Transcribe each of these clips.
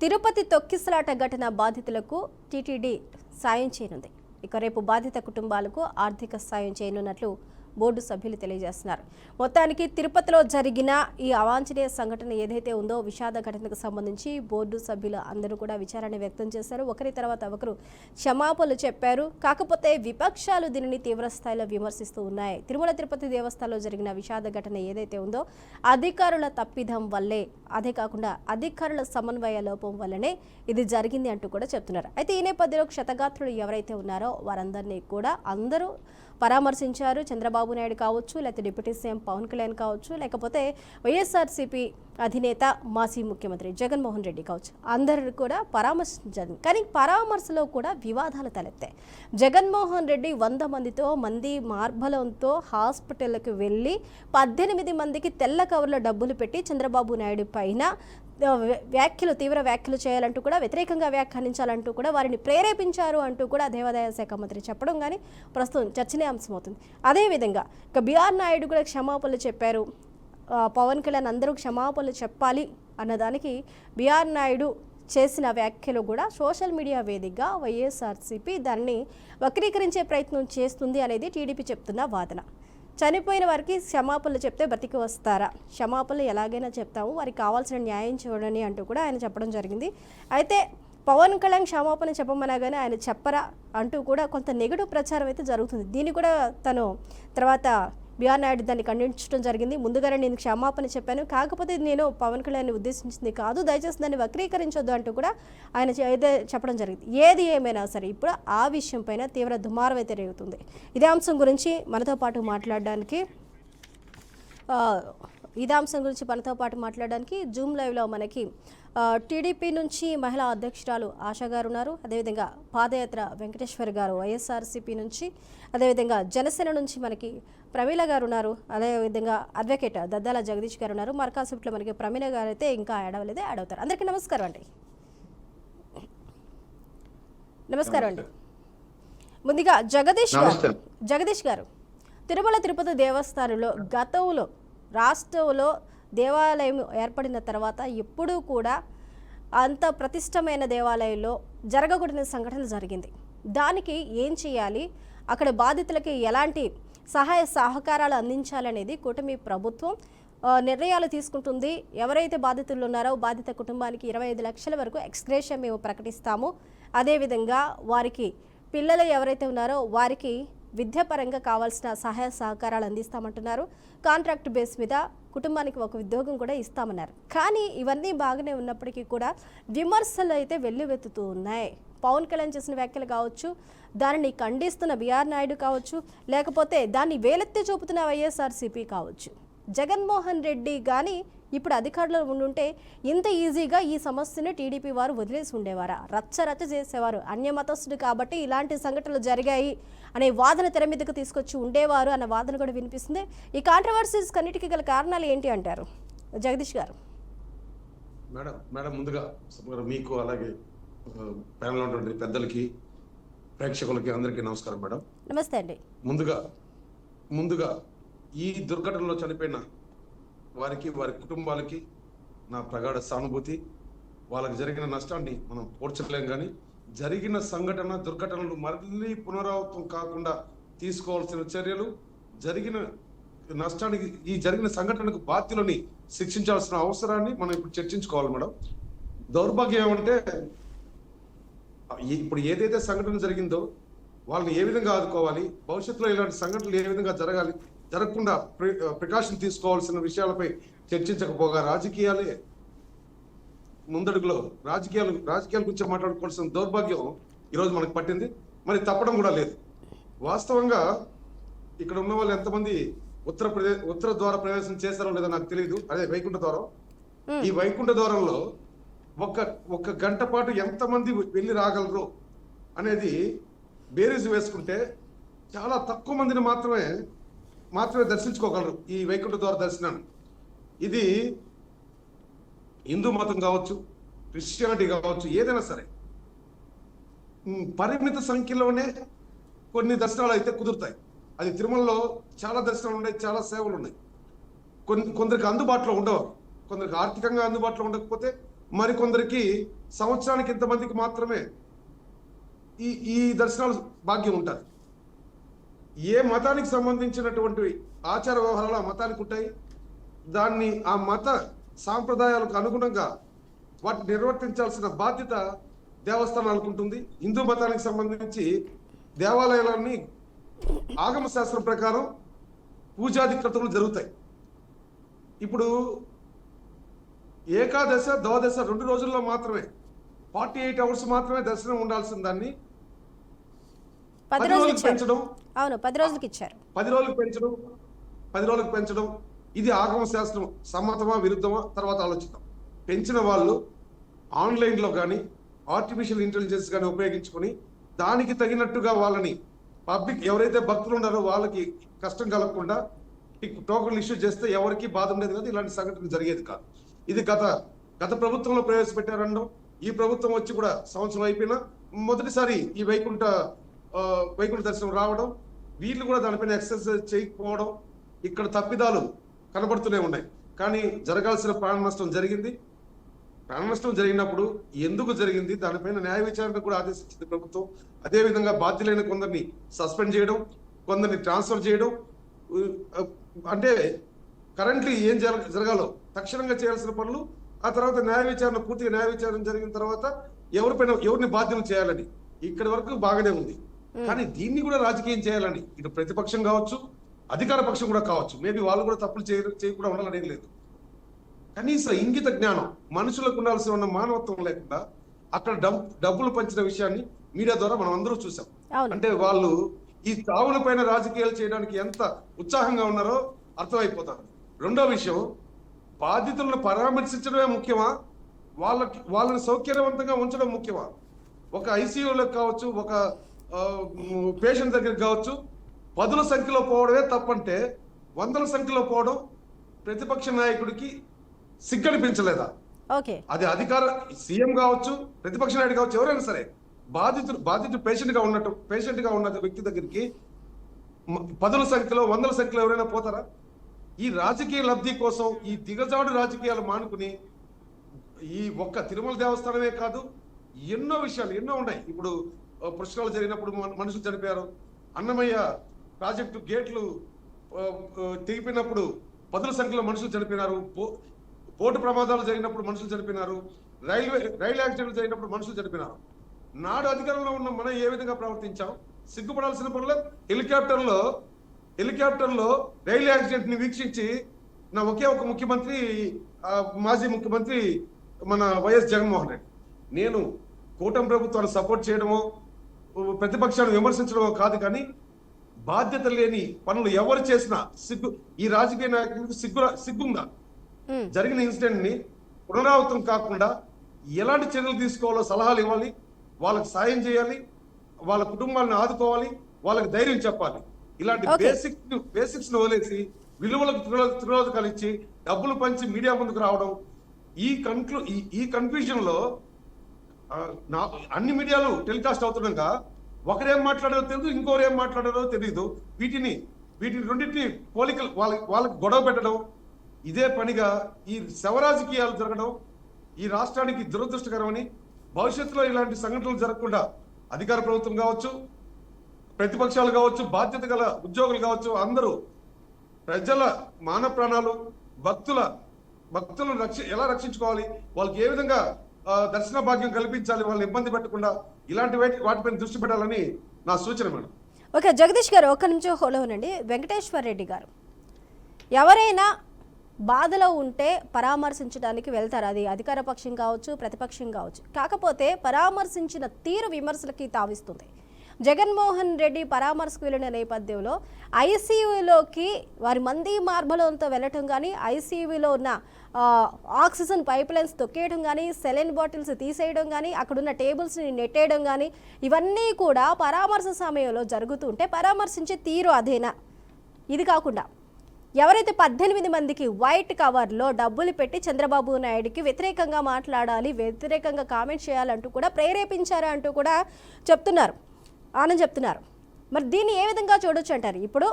తిరుపతి తొక్కిసలాట ఘటన బాధితులకు టీటీడీ సాయం చేయనుంది. ఇక రేపు బాధిత కుటుంబాలకు ఆర్థిక సాయం చేయనున్నట్లు బోర్డు సభ్యులు తెలియజేస్తున్నారు. మొత్తానికి తిరుపతిలో జరిగిన ఈ అవాంఛనీయ సంఘటన ఏదైతే ఉందో విషాద ఘటనకు సంబంధించి బోర్డు సభ్యులు అందరూ కూడా విచారణ వ్యక్తం చేశారు. ఒకరి తర్వాత ఒకరు క్షమాపణలు చెప్పారు. కాకపోతే విపక్షాలు దీనిని తీవ్రస్థాయిలో విమర్శిస్తూ ఉన్నాయి. తిరుమల తిరుపతి దేవస్థానంలో జరిగిన విషాద ఘటన ఏదైతే ఉందో అధికారుల తప్పిదం వల్లే, అదే కాకుండా అధికారుల సమన్వయ లోపం వల్లనే ఇది జరిగింది అంటూ కూడా చెప్తున్నారు. అయితే ఈ నేపథ్యంలో క్షతగాత్రులు ఎవరైతే ఉన్నారో వారందరినీ కూడా అందరూ పరామర్శించారు. చంద్రబాబు నాయుడు కావచ్చు, లేకపోతే డిప్యూటీ సీఎం పవన్ కళ్యాణ్ కావచ్చు, లేకపోతే వైఎస్ఆర్సీపీ అధినేత మాజీ ముఖ్యమంత్రి జగన్మోహన్ రెడ్డి కావచ్చు, అందరూ కూడా పరామర్శించారు. కానీ పరామర్శలో కూడా వివాదాలు తలెత్తాయి. జగన్మోహన్ రెడ్డి 100 మంది మార్బలంతో హాస్పిటల్కి వెళ్ళి 18 మందికి తెల్ల కవర్లో డబ్బులు పెట్టి చంద్రబాబు నాయుడు పైన తీవ్ర వ్యాఖ్యలు చేయాలంటూ కూడా, వ్యతిరేకంగా వ్యాఖ్యానించాలంటూ కూడా వారిని ప్రేరేపించారు అంటూ కూడా దేవాదాయ శాఖ మంత్రి చెప్పడం కానీ ప్రస్తుతం చర్చనీయాంశమవుతుంది. అదేవిధంగా ఇక బిఆర్ నాయుడు కూడా క్షమాపణలు చెప్పారు. పవన్ కళ్యాణ్ అందరూ క్షమాపణలు చెప్పాలి అన్నదానికి బిఆర్ నాయుడు చేసిన వ్యాఖ్యలు కూడా సోషల్ మీడియా వేదికగా వైఎస్ఆర్సీపీ దాన్ని వక్రీకరించే ప్రయత్నం చేస్తుంది అనేది టీడీపీ చెప్తున్న వాదన. చనిపోయిన వారికి క్షమాపణలు చెప్తే బ్రతికి వస్తారా? క్షమాపణలు ఎలాగైనా చెప్తాము, వారికి కావాల్సిన న్యాయం చూడని అంటూ కూడా ఆయన చెప్పడం జరిగింది. అయితే పవన్ కళ్యాణ్ క్షమాపణ చెప్పమనగానే ఆయన చెప్పరా అంటూ కూడా కొంత నెగటివ్ ప్రచారం అయితే జరుగుతుంది. దీన్ని కూడా తను తర్వాత బిఆర్ నాయుడు దాన్ని ఖండించడం జరిగింది. ముందుగానే నేను క్షమాపణ చెప్పాను, కాకపోతే నేను పవన్ కళ్యాణ్ని ఉద్దేశించింది కాదు, దయచేసి దాన్ని వక్రీకరించొద్దు అంటూ కూడా ఆయన చెప్పడం జరిగింది. ఏది ఏమైనా సరే ఇప్పుడు ఆ విషయం పైన తీవ్ర దుమారం అయితే రేగుతుంది. ఇదే అంశం గురించి మనతో పాటు మాట్లాడడానికి జూమ్ లైవ్లో మనకి టీడీపీ నుంచి మహిళా అధ్యక్షురాలు ఆశా గారు ఉన్నారు. అదేవిధంగా పాదయాత్ర వెంకటేశ్వర్ గారు వైఎస్ఆర్సీపీ నుంచి, అదేవిధంగా జనసేన నుంచి మనకి ప్రమీల గారు ఉన్నారు. అదేవిధంగా అడ్వకేట్ దద్దాల జగదీష్ గారు ఉన్నారు. మార్కాసిప్లో మనకి ప్రమీల గారు అయితే ఇంకా యాడ్ అవుతారు. అందరికీ నమస్కారం అండి. ముందుగా జగదీష్ గారు, తిరుమల తిరుపతి దేవస్థానంలో గతంలో రాష్ట్రంలో దేవాలయం ఏర్పడిన తర్వాత ఎప్పుడూ కూడా అంత ప్రతిష్టమైన దేవాలయంలో జరగకూడని సంఘటన జరిగింది. దానికి ఏం చేయాలి, అక్కడ బాధితులకి ఎలాంటి సహాయ సహకారాలు అందించాలనేది కూటమి ప్రభుత్వం నిర్ణయాలు తీసుకుంటుంది. ఎవరైతే బాధితులు ఉన్నారో బాధిత కుటుంబానికి 25 లక్షల వరకు ఎక్స్గ్రేషియా మేము ప్రకటిస్తాము. అదేవిధంగా వారికి పిల్లలు ఎవరైతే ఉన్నారో వారికి విద్యాపరంగా కావాల్సిన సహాయ సహకారాలు అందిస్తామంటున్నారు. కాంట్రాక్ట్ బేస్ మీద కుటుంబానికి ఒక ఉద్యోగం కూడా ఇస్తామన్నారు. కానీ ఇవన్నీ బాగానే ఉన్నప్పటికీ కూడా విమర్శలు అయితే వెల్లువెత్తుతూ ఉన్నాయి. పవన్ కళ్యాణ్ చేసిన వ్యాఖ్యలు కావచ్చు, దానిని ఖండిస్తున్న బిఆర్ నాయుడు కావచ్చు, లేకపోతే దాన్ని వేలెత్తి చూపుతున్న వైఎస్ఆర్సీపీ కావచ్చు. జగన్మోహన్ రెడ్డి కానీ ఇప్పుడు అధికారులు ఉండుంటే ఇంత ఈజీగా ఈ సమస్యను టీడీపీ వారు వదిలేసి ఉండేవారా? రచ్చ చేసేవారు. అన్యమతస్థుడు కాబట్టి ఇలాంటి సంఘటనలు జరిగాయి అనే వాదన తెర మీదకు తీసుకొచ్చి ఉండేవారు అన్న వాదన కూడా వినిపిస్తుంది. ఈ కాంట్రవర్సీస్ కన్నిటికీ గల కారణాలు ఏంటి అంటారు జగదీష్ గారు? మేడం ముందుగా మీకు అలాగే ప్యానెల్ ఉన్నటువంటి పెద్దలకి ప్రేక్షకులకి అందరికీ నమస్కారం మేడం. నమస్తే అండి. ముందుగా ఈ దుర్ఘటనలో చనిపోయిన వారికి, వారి కుటుంబాలకి నా ప్రగాఢ సానుభూతి. వాళ్ళకి జరిగిన నష్టాన్ని మనం పోడ్చలేం, కానీ జరిగిన దుర్ఘటనలు మళ్ళీ పునరావృతం కాకుండా తీసుకోవాల్సిన చర్యలు, జరిగిన నష్టానికి, ఈ జరిగిన సంఘటనకు బాధ్యులని శిక్షించాల్సిన అవసరాన్ని మనం ఇప్పుడు చర్చించుకోవాలి మేడం. దౌర్భాగ్యం ఏమంటే ఇప్పుడు ఏదైతే సంఘటన జరిగిందో వాళ్ళని ఏ విధంగా ఆదుకోవాలి, భవిష్యత్తులో ఇలాంటి సంఘటనలు ఏ విధంగా జరగకుండా ప్రికాషన్ తీసుకోవాల్సిన విషయాలపై చర్చించకపోగా రాజకీయాలే ముందడుగులో రాజకీయాల గురించి మాట్లాడుకోవాల్సిన దౌర్భాగ్యం ఈరోజు మనకు పట్టింది. మరి తప్పడం కూడా లేదు. వాస్తవంగా ఇక్కడ ఉన్న వాళ్ళు ఎంతమంది ఉత్తర ద్వార ప్రవేశం చేశారో లేదో నాకు తెలియదు. అదే వైకుంఠ ద్వారం. ఈ వైకుంఠ ద్వారంలో ఒక గంట పాటు ఎంతమంది వెళ్ళి రాగలరు అనేది బేరీజు వేసుకుంటే చాలా తక్కువ మందిని మాత్రమే దర్శించుకోగలరు ఈ వైకుంఠ ద్వార దర్శనాన్ని. ఇది హిందూ మతం కావచ్చు, క్రిస్టియానిటీ కావచ్చు, ఏదైనా సరే పరిమిత సంఖ్యలోనే కొన్ని దర్శనాలు అయితే కుదురుతాయి. అది తిరుమలలో చాలా దర్శనాలు ఉన్నాయి, చాలా సేవలు ఉన్నాయి. కొందరికి అందుబాటులో ఉండవు, కొందరికి ఆర్థికంగా అందుబాటులో ఉండకపోతే మరికొందరికి సంవత్సరానికి ఇంతమందికి మాత్రమే ఈ దర్శనాలు భాగ్యం ఉంటుంది. ఏ మతానికి సంబంధించినటువంటి ఆచార వ్యవహారాలు ఆ మతానికి ఉంటాయి. దాన్ని ఆ మత సాంప్రదాయాలకు అనుగుణంగా వాటిని నిర్వర్తించాల్సిన బాధ్యత దేవస్థానాలకు ఉంటుంది. హిందూ మతానికి సంబంధించి దేవాలయాలన్నీ ఆగమ శాస్త్రం ప్రకారం పూజాధిక్రతులు జరుగుతాయి. ఇప్పుడు ఏకాదశ ద్వాదశ 2 రోజుల్లో మాత్రమే 48 అవర్స్ మాత్రమే దర్శనం ఉండాల్సిన దాన్ని 10 రోజులకు పెంచడం. అవును, 10 రోజులకు ఇచ్చారు. 10 రోజులకు పెంచడం ఇది ఆగమ శాస్త్రం సమ్మతమా విరుద్ధమా తర్వాత ఆలోచిద్దాం. పెంచిన వాళ్ళు ఆన్లైన్లో కానీ ఆర్టిఫిషియల్ ఇంటెలిజెన్స్ కానీ ఉపయోగించుకొని దానికి తగినట్టుగా వాళ్ళని పబ్లిక్ ఎవరైతే భక్తులు ఉన్నారో వాళ్ళకి కష్టం కలగకుండా టోకన్లు ఇష్యూ చేస్తే ఎవరికి బాధ ఉండేది కాదు, ఇలాంటి సంఘటన జరిగేది కాదు. ఇది గత ప్రభుత్వంలో ప్రవేశపెట్టారనడం, ఈ ప్రభుత్వం వచ్చి కూడా సంవత్సరం అయిపోయినా మొదటిసారి ఈ వైకుంఠ దర్శనం రావడం, వీళ్ళు కూడా దానిపైన ఎక్సర్సైజ్ చేయకపోవడం, ఇక్కడ తప్పిదాలు కనబడుతూనే ఉన్నాయి. కానీ జరగాల్సిన ప్రాణ నష్టం జరిగింది. ప్రాణ నష్టం జరిగినప్పుడు ఎందుకు జరిగింది దానిపైన న్యాయ విచారణ కూడా ఆదేశించింది ప్రభుత్వం. అదేవిధంగా బాధ్యులైన కొందరిని సస్పెండ్ చేయడం, కొందరిని ట్రాన్స్ఫర్ చేయడం, అంటే కరెంట్లీ ఏం జరగాలో తక్షణంగా చేయాల్సిన పనులు, ఆ తర్వాత పూర్తిగా న్యాయ విచారణ జరిగిన తర్వాత ఎవరిని బాధ్యులు చేయాలని ఇక్కడి వరకు బాగానే ఉంది. కానీ దీన్ని కూడా రాజకీయం చేయాలని ఇటు ప్రతిపక్షం కావచ్చు, అధికార పక్షం కూడా కావచ్చు, మేబీ వాళ్ళు కూడా తప్పులు చేయకుండా ఉండాలని లేదు. కనీస ఇంగిత జ్ఞానం మనుషులకు ఉండాల్సిన ఉన్న మానవత్వం లేకుండా అక్కడ డబ్బులు పంచిన విషయాన్ని మీడియా ద్వారా మనం అందరూ చూసాం. అంటే వాళ్ళు ఈ చావుల పైన రాజకీయాలు చేయడానికి ఎంత ఉత్సాహంగా ఉన్నారో అర్థమైపోతారు. రెండో విషయం, బాధితులను పరామర్శించడమే ముఖ్యమా, వాళ్ళని సౌకర్యవంతంగా ఉంచడం ముఖ్యమా? ఒక ఐసీయూలకు కావచ్చు, ఒక పేషెంట్ దగ్గరికి కావచ్చు 10ల సంఖ్యలో పోవడమే తప్పంటే 100ల సంఖ్యలో పోవడం ప్రతిపక్ష నాయకుడికి సిగ్గనిపించలేదా? అది అధికార సీఎం కావచ్చు, ప్రతిపక్ష నాయకుడు కావచ్చు, ఎవరైనా సరే బాధితుడు పేషెంట్ గా ఉన్న వ్యక్తి దగ్గరికి 10ల సంఖ్యలో 100ల సంఖ్యలో ఎవరైనా పోతారా? ఈ రాజకీయ లబ్ధి కోసం ఈ దిగజాడు రాజకీయాలు మానుకుని ఈ ఒక్క తిరుమల దేవస్థానమే కాదు, ఎన్నో విషయాలు ఎన్నో ఉన్నాయి. ఇప్పుడు పుష్కరాలు జరిగినప్పుడు మనుషులు చనిపోయారు, అన్నమయ్య ప్రాజెక్టు గేట్లు తెగిపోయినప్పుడు 10ల సంఖ్యలో మనుషులు చనిపోయినారు, బోటు ప్రమాదాలు జరిగినప్పుడు మనుషులు చనిపోయినారు, రైలు యాక్సిడెంట్లు జరిగినప్పుడు మనుషులు చనిపోయినారు. నాడు అధికారంలో ఉన్న మనం ఏ విధంగా ప్రవర్తించాం? సిగ్గుపడాల్సిన పనులు. హెలికాప్టర్లో రైలు యాక్సిడెంట్ ని వీక్షించి నా ఒకే ఒక ముఖ్యమంత్రి, మాజీ ముఖ్యమంత్రి మన వైఎస్ జగన్మోహన్ రెడ్డి. నేను కూటమి ప్రభుత్వాన్ని సపోర్ట్ చేయడమో ప్రతిపక్షాన్ని విమర్శించడమో కాదు, కానీ బాధ్యత లేని పనులు ఎవరు చేసినా ఈ రాజకీయ నాయకులకు సిగ్గుందా? జరిగిన ఇన్సిడెంట్ ని పునరావృతం కాకుండా ఎలాంటి చర్యలు తీసుకోవాలో సలహాలు ఇవ్వాలి, వాళ్ళకి సాయం చేయాలి, వాళ్ళ కుటుంబాలను ఆదుకోవాలి, వాళ్ళకి ధైర్యం చెప్పాలి. ఇలాంటి బేసిక్స్ ను వదిలేసి విలువలకు తిరోధకాలు ఇచ్చి డబ్బులు పంచి మీడియా ముందుకు రావడం, ఈ కన్ఫ్యూజన్ లో అన్ని మీడియాలు టెలికాస్ట్ అవుతున్నాక ఒకరేం మాట్లాడారో తెలియదు, ఇంకోరు ఏం మాట్లాడారో తెలియదు. వీటిని రెండింటిని పోలికలు వాళ్ళకి గొడవ పెట్టడం, ఇదే పనిగా ఈ శవరాజకీయాలు జరగడం ఈ రాష్ట్రానికి దురదృష్టకరమని, భవిష్యత్తులో ఇలాంటి సంఘటనలు జరగకుండా అధికార ప్రభుత్వం కావచ్చు, ప్రతిపక్షాలు కావచ్చు, బాధ్యత గల ఉద్యోగులు కావచ్చు, అందరూ ప్రజల మాన ప్రాణాలు, భక్తులను ఎలా రక్షించుకోవాలి, వాళ్ళకి ఏ విధంగా దర్శన భాగ్యం కల్పించాలి, వాళ్ళని ఇబ్బంది పెట్టకుండా ఇలాంటి వాటిపైన దృష్టి పెట్టాలని నా సూచన మేడం. ఓకే జగదీష్ గారు, ఒక్క నిమిషం హోలో ఉండండి. వెంకటేశ్వర రెడ్డి గారు, ఎవరైనా బాధలో ఉంటే పరామర్శించడానికి వెళ్తారు, అది అధికార పక్షం కావచ్చు, ప్రతిపక్షం కావచ్చు. కాకపోతే పరామర్శించిన తీరు విమర్శలకి తావిస్తుంది. జగన్మోహన్ రెడ్డి పరామర్శకు వెళ్ళిన నేపథ్యంలో ఐసీయూలోకి వారి మంది మార్బలంతో వెళ్ళటం కానీ, ఐసీయూలో ఉన్న ఆక్సిజన్ పైప్ లైన్స్ తొక్కేయడం కానీ, సెలైన్ బాటిల్స్ తీసేయడం కానీ, అక్కడున్న టేబుల్స్ని నెట్టేయడం కానీ, ఇవన్నీ కూడా పరామర్శ సమయంలో జరుగుతుంటే పరామర్శించే తీరు అదేనా? ఇది కాకుండా ఎవరైతే 18 మందికి వైట్ కవర్లో డబ్బులు పెట్టి చంద్రబాబు నాయుడికి వ్యతిరేకంగా మాట్లాడాలి, వ్యతిరేకంగా కామెంట్ చేయాలంటూ కూడా ప్రేరేపించారు అంటూ కూడా చెప్తున్నారు. మరి దీన్ని ఏ విధంగా చూడొచ్చు అంటారు? ఇప్పుడు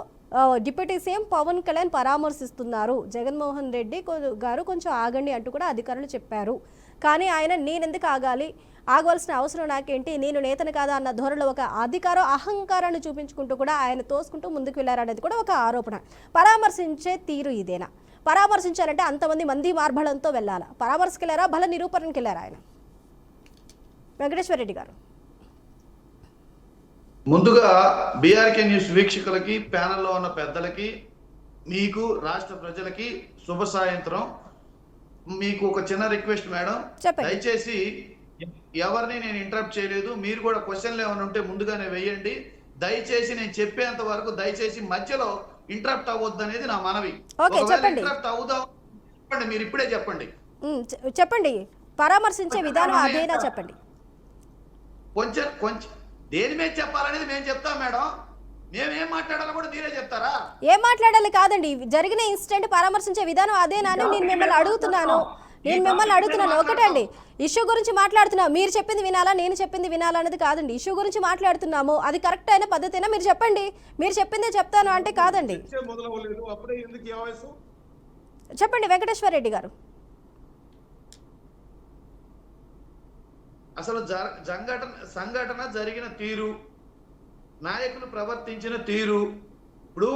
డిప్యూటీ సీఎం పవన్ కళ్యాణ్ పరామర్శిస్తున్నారు, జగన్మోహన్ రెడ్డి గారు కొంచెం ఆగండి అంటూ కూడా అధికారులు చెప్పారు. కానీ ఆయన నేనెందుకు ఆగాలి, ఆగవలసిన అవసరం నాకేంటి, నేను నేతను కాదా అన్న ధోరణిలో ఒక అహంకారాన్ని చూపించుకుంటూ కూడా ఆయన తోసుకుంటూ ముందుకు వెళ్ళారనేది కూడా ఒక ఆరోపణ. పరామర్శించే తీరు ఇదేనా? పరామర్శించాలంటే అంతమంది మంది మార్బలంతో వెళ్ళాలా? పరామర్శకి వెళ్ళారా, బల నిరూపణకి వెళ్ళారా ఆయన? వెంకటేశ్వర రెడ్డి గారు, ముందుగా బీఆర్కే న్యూస్ వీక్షకులకి, ప్యానెల్లో ఉన్న పెద్దలకి, మీకు రాష్ట్ర ప్రజలకి శుభ సాయంత్రం. మీకు ఒక చిన్న రిక్వెస్ట్ మేడం, దయచేసి ఎవరిని నేను ఇంటరప్ట్ చేయలేదు. మీరు కూడా క్వశ్చన్లు ఏమైనా ఉంటే ముందుగానే వేయండి. దయచేసి నేను చెప్పేంత వరకు దయచేసి మధ్యలో ఇంటరప్ట్ అవ్వద్దు అనేది నా మనవి. ఇంటరప్ట్ అవుదాం చెప్పండి, మీరు ఇప్పుడే చెప్పండి. చెప్పండి, పరామర్శించే విధానం అదేనా చెప్పండి. కొంచెం దేని మీద చెప్పాలనేది మేము చెప్తాం మేడం. మేమేం మాట్లాడాలో కూడా మీరే చెప్తారా? ఏం మాట్లాడాలి కాదండి, జరిగిన ఇన్సిడెంట్ పరామర్శించే విధానం అదేనా అని నేను మిమ్మల్ని అడుగుతున్నాను. ఒకటండి, ఇష్యూ గురించి మాట్లాడుతున్నా, మీరు చెప్పింది వినాలా నేను చెప్పింది వినాలా అనేది కాదండి. ఇష్యూ గురించి మాట్లాడుతున్నాము, అది కరెక్ట్ అయిన పద్ధతేనా మీరు చెప్పండి. మీరు చెప్పిందే చెప్తాను అంటే కాదండి. చెప్పండి వెంకటేశ్వర రెడ్డి గారు. అసలు సంఘటన జరిగిన తీరు, నాయకులు ప్రవర్తించిన తీరు, ఇప్పుడు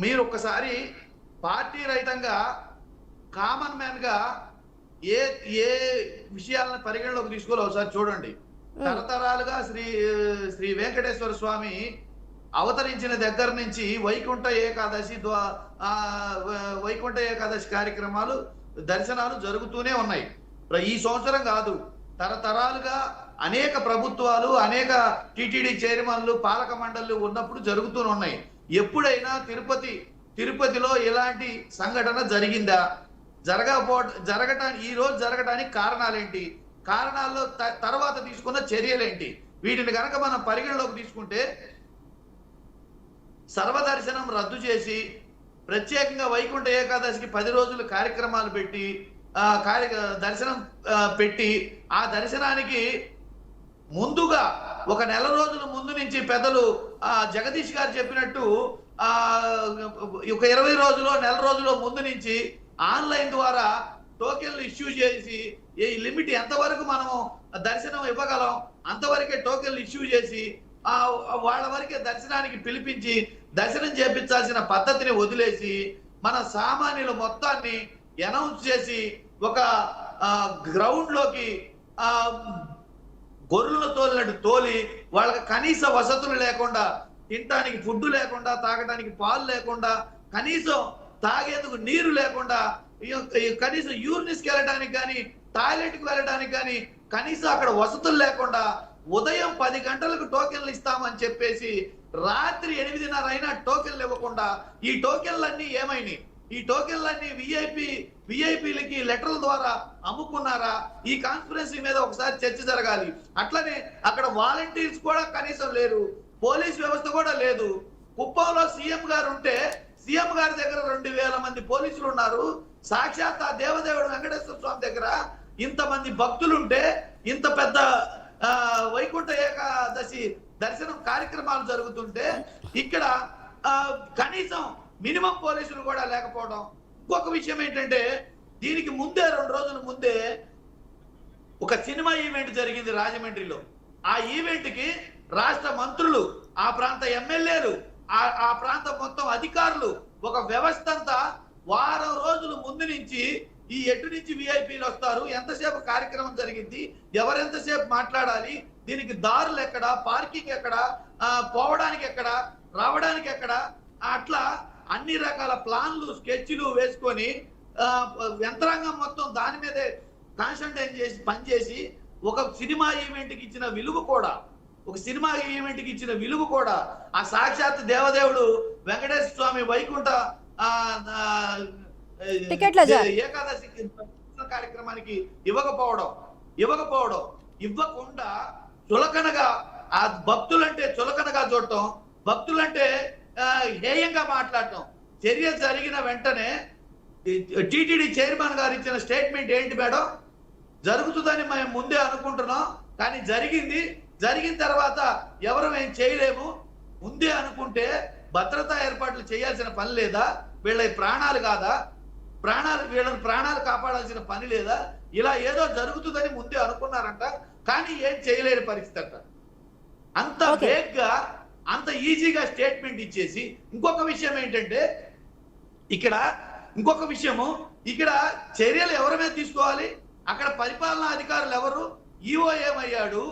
మీరు ఒక్కసారి పార్టీ రహితంగా కామన్ మ్యాన్ గా ఏ విషయాలను పరిగణలోకి తీసుకోవాలి ఒకసారి చూడండి. తరతరాలుగా శ్రీ వెంకటేశ్వర స్వామి అవతరించిన దగ్గర నుంచి వైకుంఠ ఏకాదశి కార్యక్రమాలు, దర్శనాలు జరుగుతూనే ఉన్నాయి. ఈ సంవత్సరం కాదు, తరతరాలుగా అనేక ప్రభుత్వాలు, అనేక టిటిడి చైర్మన్లు, పాలక మండళ్ళు ఉన్నప్పుడు జరుగుతూనే ఉన్నాయి. ఎప్పుడైనా తిరుపతిలో ఇలాంటి సంఘటన జరిగిందా? ఈ రోజు జరగటానికి కారణాలేంటి? కారణాల్లో తర్వాత తీసుకున్న చర్యలేంటి? వీటిని కనుక మనం పరిగణలోకి తీసుకుంటే, సర్వదర్శనం రద్దు చేసి ప్రత్యేకంగా వైకుంఠ ఏకాదశికి 10 రోజులు కార్యక్రమాలు పెట్టి దర్శనం పెట్టి, ఆ దర్శనానికి ముందుగా ఒక నెల రోజుల ముందు నుంచి పెద్దలు జగదీష్ గారు చెప్పినట్టు ఒక 20 రోజులు నెల రోజుల ముందు నుంచి ఆన్లైన్ ద్వారా టోకెన్లు ఇష్యూ చేసి, ఈ లిమిట్ ఎంతవరకు మనము దర్శనం ఇవ్వగలం అంతవరకే టోకెన్లు ఇష్యూ చేసి వాళ్ళ వరకే దర్శనానికి పిలిపించి దర్శనం చేపించాల్సిన పద్ధతిని వదిలేసి మన సామాన్యుల మొత్తాన్ని అనౌన్స్ చేసి ఒక గ్రౌండ్ లోకి గొర్రెలు తోలినట్టు తోలి, వాళ్ళకి కనీస వసతులు లేకుండా, తినడానికి ఫుడ్ లేకుండా, తాగడానికి పాలు లేకుండా, కనీసం తాగేందుకు నీరు లేకుండా, కనీసం యూరిన్స్కి వెళ్ళడానికి కానీ, టాయిలెట్కి వెళ్ళడానికి కానీ కనీసం అక్కడ వసతులు లేకుండా, ఉదయం 10 గంటలకు టోకెన్లు ఇస్తామని చెప్పేసి రాత్రి 8:30 అయినా టోకెన్లు ఇవ్వకుండా, ఈ టోకెన్లన్నీ ఏమైనాయి? ఈ టోకెన్లన్నీ విఐపీలకి లెటర్ల ద్వారా అమ్ముకున్నారా? ఈ కాన్స్పిరెన్సీ మీద ఒకసారి చర్చ జరగాలి. అట్లనే అక్కడ వాలంటీర్స్ కూడా కనీసం లేరు, పోలీస్ వ్యవస్థ కూడా లేదు. కుప్పంలో సీఎం గారు ఉంటే సీఎం గారి దగ్గర 2000 మంది పోలీసులు ఉన్నారు. సాక్షాత్ ఆ దేవదేవుడు వెంకటేశ్వర స్వామి దగ్గర ఇంతమంది భక్తులుంటే, ఇంత పెద్ద వైకుంఠ ఏకాదశి దర్శనం కార్యక్రమాలు జరుగుతుంటే ఇక్కడ కనీసం మినిమం పోలీసులు కూడా లేకపోవడం. ఇంకొక విషయం ఏంటంటే, దీనికి ముందే 2 రోజుల ముందే ఒక సినిమా ఈవెంట్ జరిగింది రాజమండ్రిలో. ఆ ఈవెంట్ కి రాష్ట్ర మంత్రులు, ఆ ప్రాంత ఎమ్మెల్యేలు, ఆ ప్రాంత మొత్తం అధికారులు, ఒక వ్యవస్థ అంతా వారం రోజుల ముందు నుంచి ఈ ఎటు నుంచి విఐపీలు వస్తారు, ఎంతసేపు కార్యక్రమం జరిగింది, ఎవరెంతసేపు మాట్లాడాలి, దీనికి దారులు ఎక్కడ, పార్కింగ్ ఎక్కడ, పోవడానికి ఎక్కడ, రావడానికి ఎక్కడ, అట్లా అన్ని రకాల ప్లాన్లు, స్కెచ్లు వేసుకొని యంత్రాంగం మొత్తం దాని మీదే కాన్సంట్రేట్ చేసి పనిచేసి ఒక సినిమా ఈవెంట్కి ఇచ్చిన విలువ కూడా ఆ సాక్షాత్ దేవదేవుడు వెంకటేశ్వర స్వామి వైకుంఠ ఏకాదశి కార్యక్రమానికి ఇవ్వకుండా చులకనగా ఆ భక్తులంటే చులకనగా చూడటం, భక్తులంటే హేయంగా మాట్లాడటం. చర్య జరిగిన వెంటనే టిటిడి చైర్మన్ గారు ఇచ్చిన స్టేట్మెంట్ ఏంటి మేడం? జరుగుతుందని మేము ముందే అనుకుంటున్నాం, కానీ జరిగిన తర్వాత ఎవరు ఏం చేయలేము. ముందే అనుకుంటే భద్రతా ఏర్పాట్లు చేయాల్సిన పని లేదా? వీళ్ళ ప్రాణాలు కాదా? వీళ్ళ ప్రాణాలు కాపాడాల్సిన పని లేదా? ఇలా ఏదో జరుగుతుందని ముందే అనుకున్నారంట, కానీ ఏం చేయలేని పరిస్థితి అంట. అంత వేగ్గా అంత ఈజీగా స్టేట్మెంట్ ఇచ్చేసి ఇంకొక విషయం ఏంటంటే ఇంకొక విషయము ఇక్కడ చర్యలు ఎవరి మీద తీసుకోవాలి? అక్కడ పరిపాలనా అధికారులు ఎవరు? ఈఓ ఏమయ్యాడు,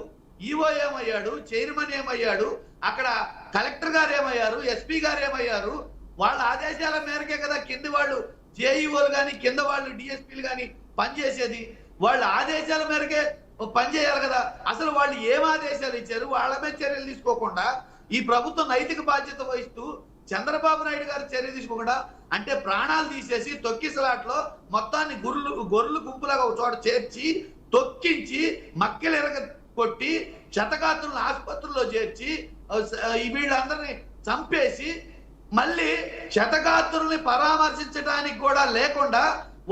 చైర్మన్ ఏమయ్యాడు, అక్కడ కలెక్టర్ గారు ఏమయ్యారు, ఎస్పీ గారు ఏమయ్యారు? వాళ్ళ ఆదేశాల మేరకే కదా కింద వాళ్ళు జేఈఓలు కానీ కింద వాళ్ళు డిఎస్పీలు కానీ పనిచేసేది. వాళ్ళ ఆదేశాల మేరకే పనిచేయాలి కదా. అసలు వాళ్ళు ఏం ఆదేశాలు ఇచ్చారు? వాళ్ళ మీద చర్యలు తీసుకోకుండా ఈ ప్రభుత్వం నైతిక బాధ్యత వహిస్తూ చంద్రబాబు నాయుడు గారు చర్య తీసుకోకుండా, అంటే ప్రాణాలు తీసేసి తొక్కిసలాట్లో మొత్తాన్ని గొర్రెలు గుంపులాగా ఒక చోట చేర్చి తొక్కించి మక్కెలు ఎరగ కొట్టి శతగాత్రులను ఆసుపత్రుల్లో చేర్చి వీళ్ళందరినీ చంపేసి మళ్ళీ శతగాత్రుల్ని పరామర్శించడానికి కూడా లేకుండా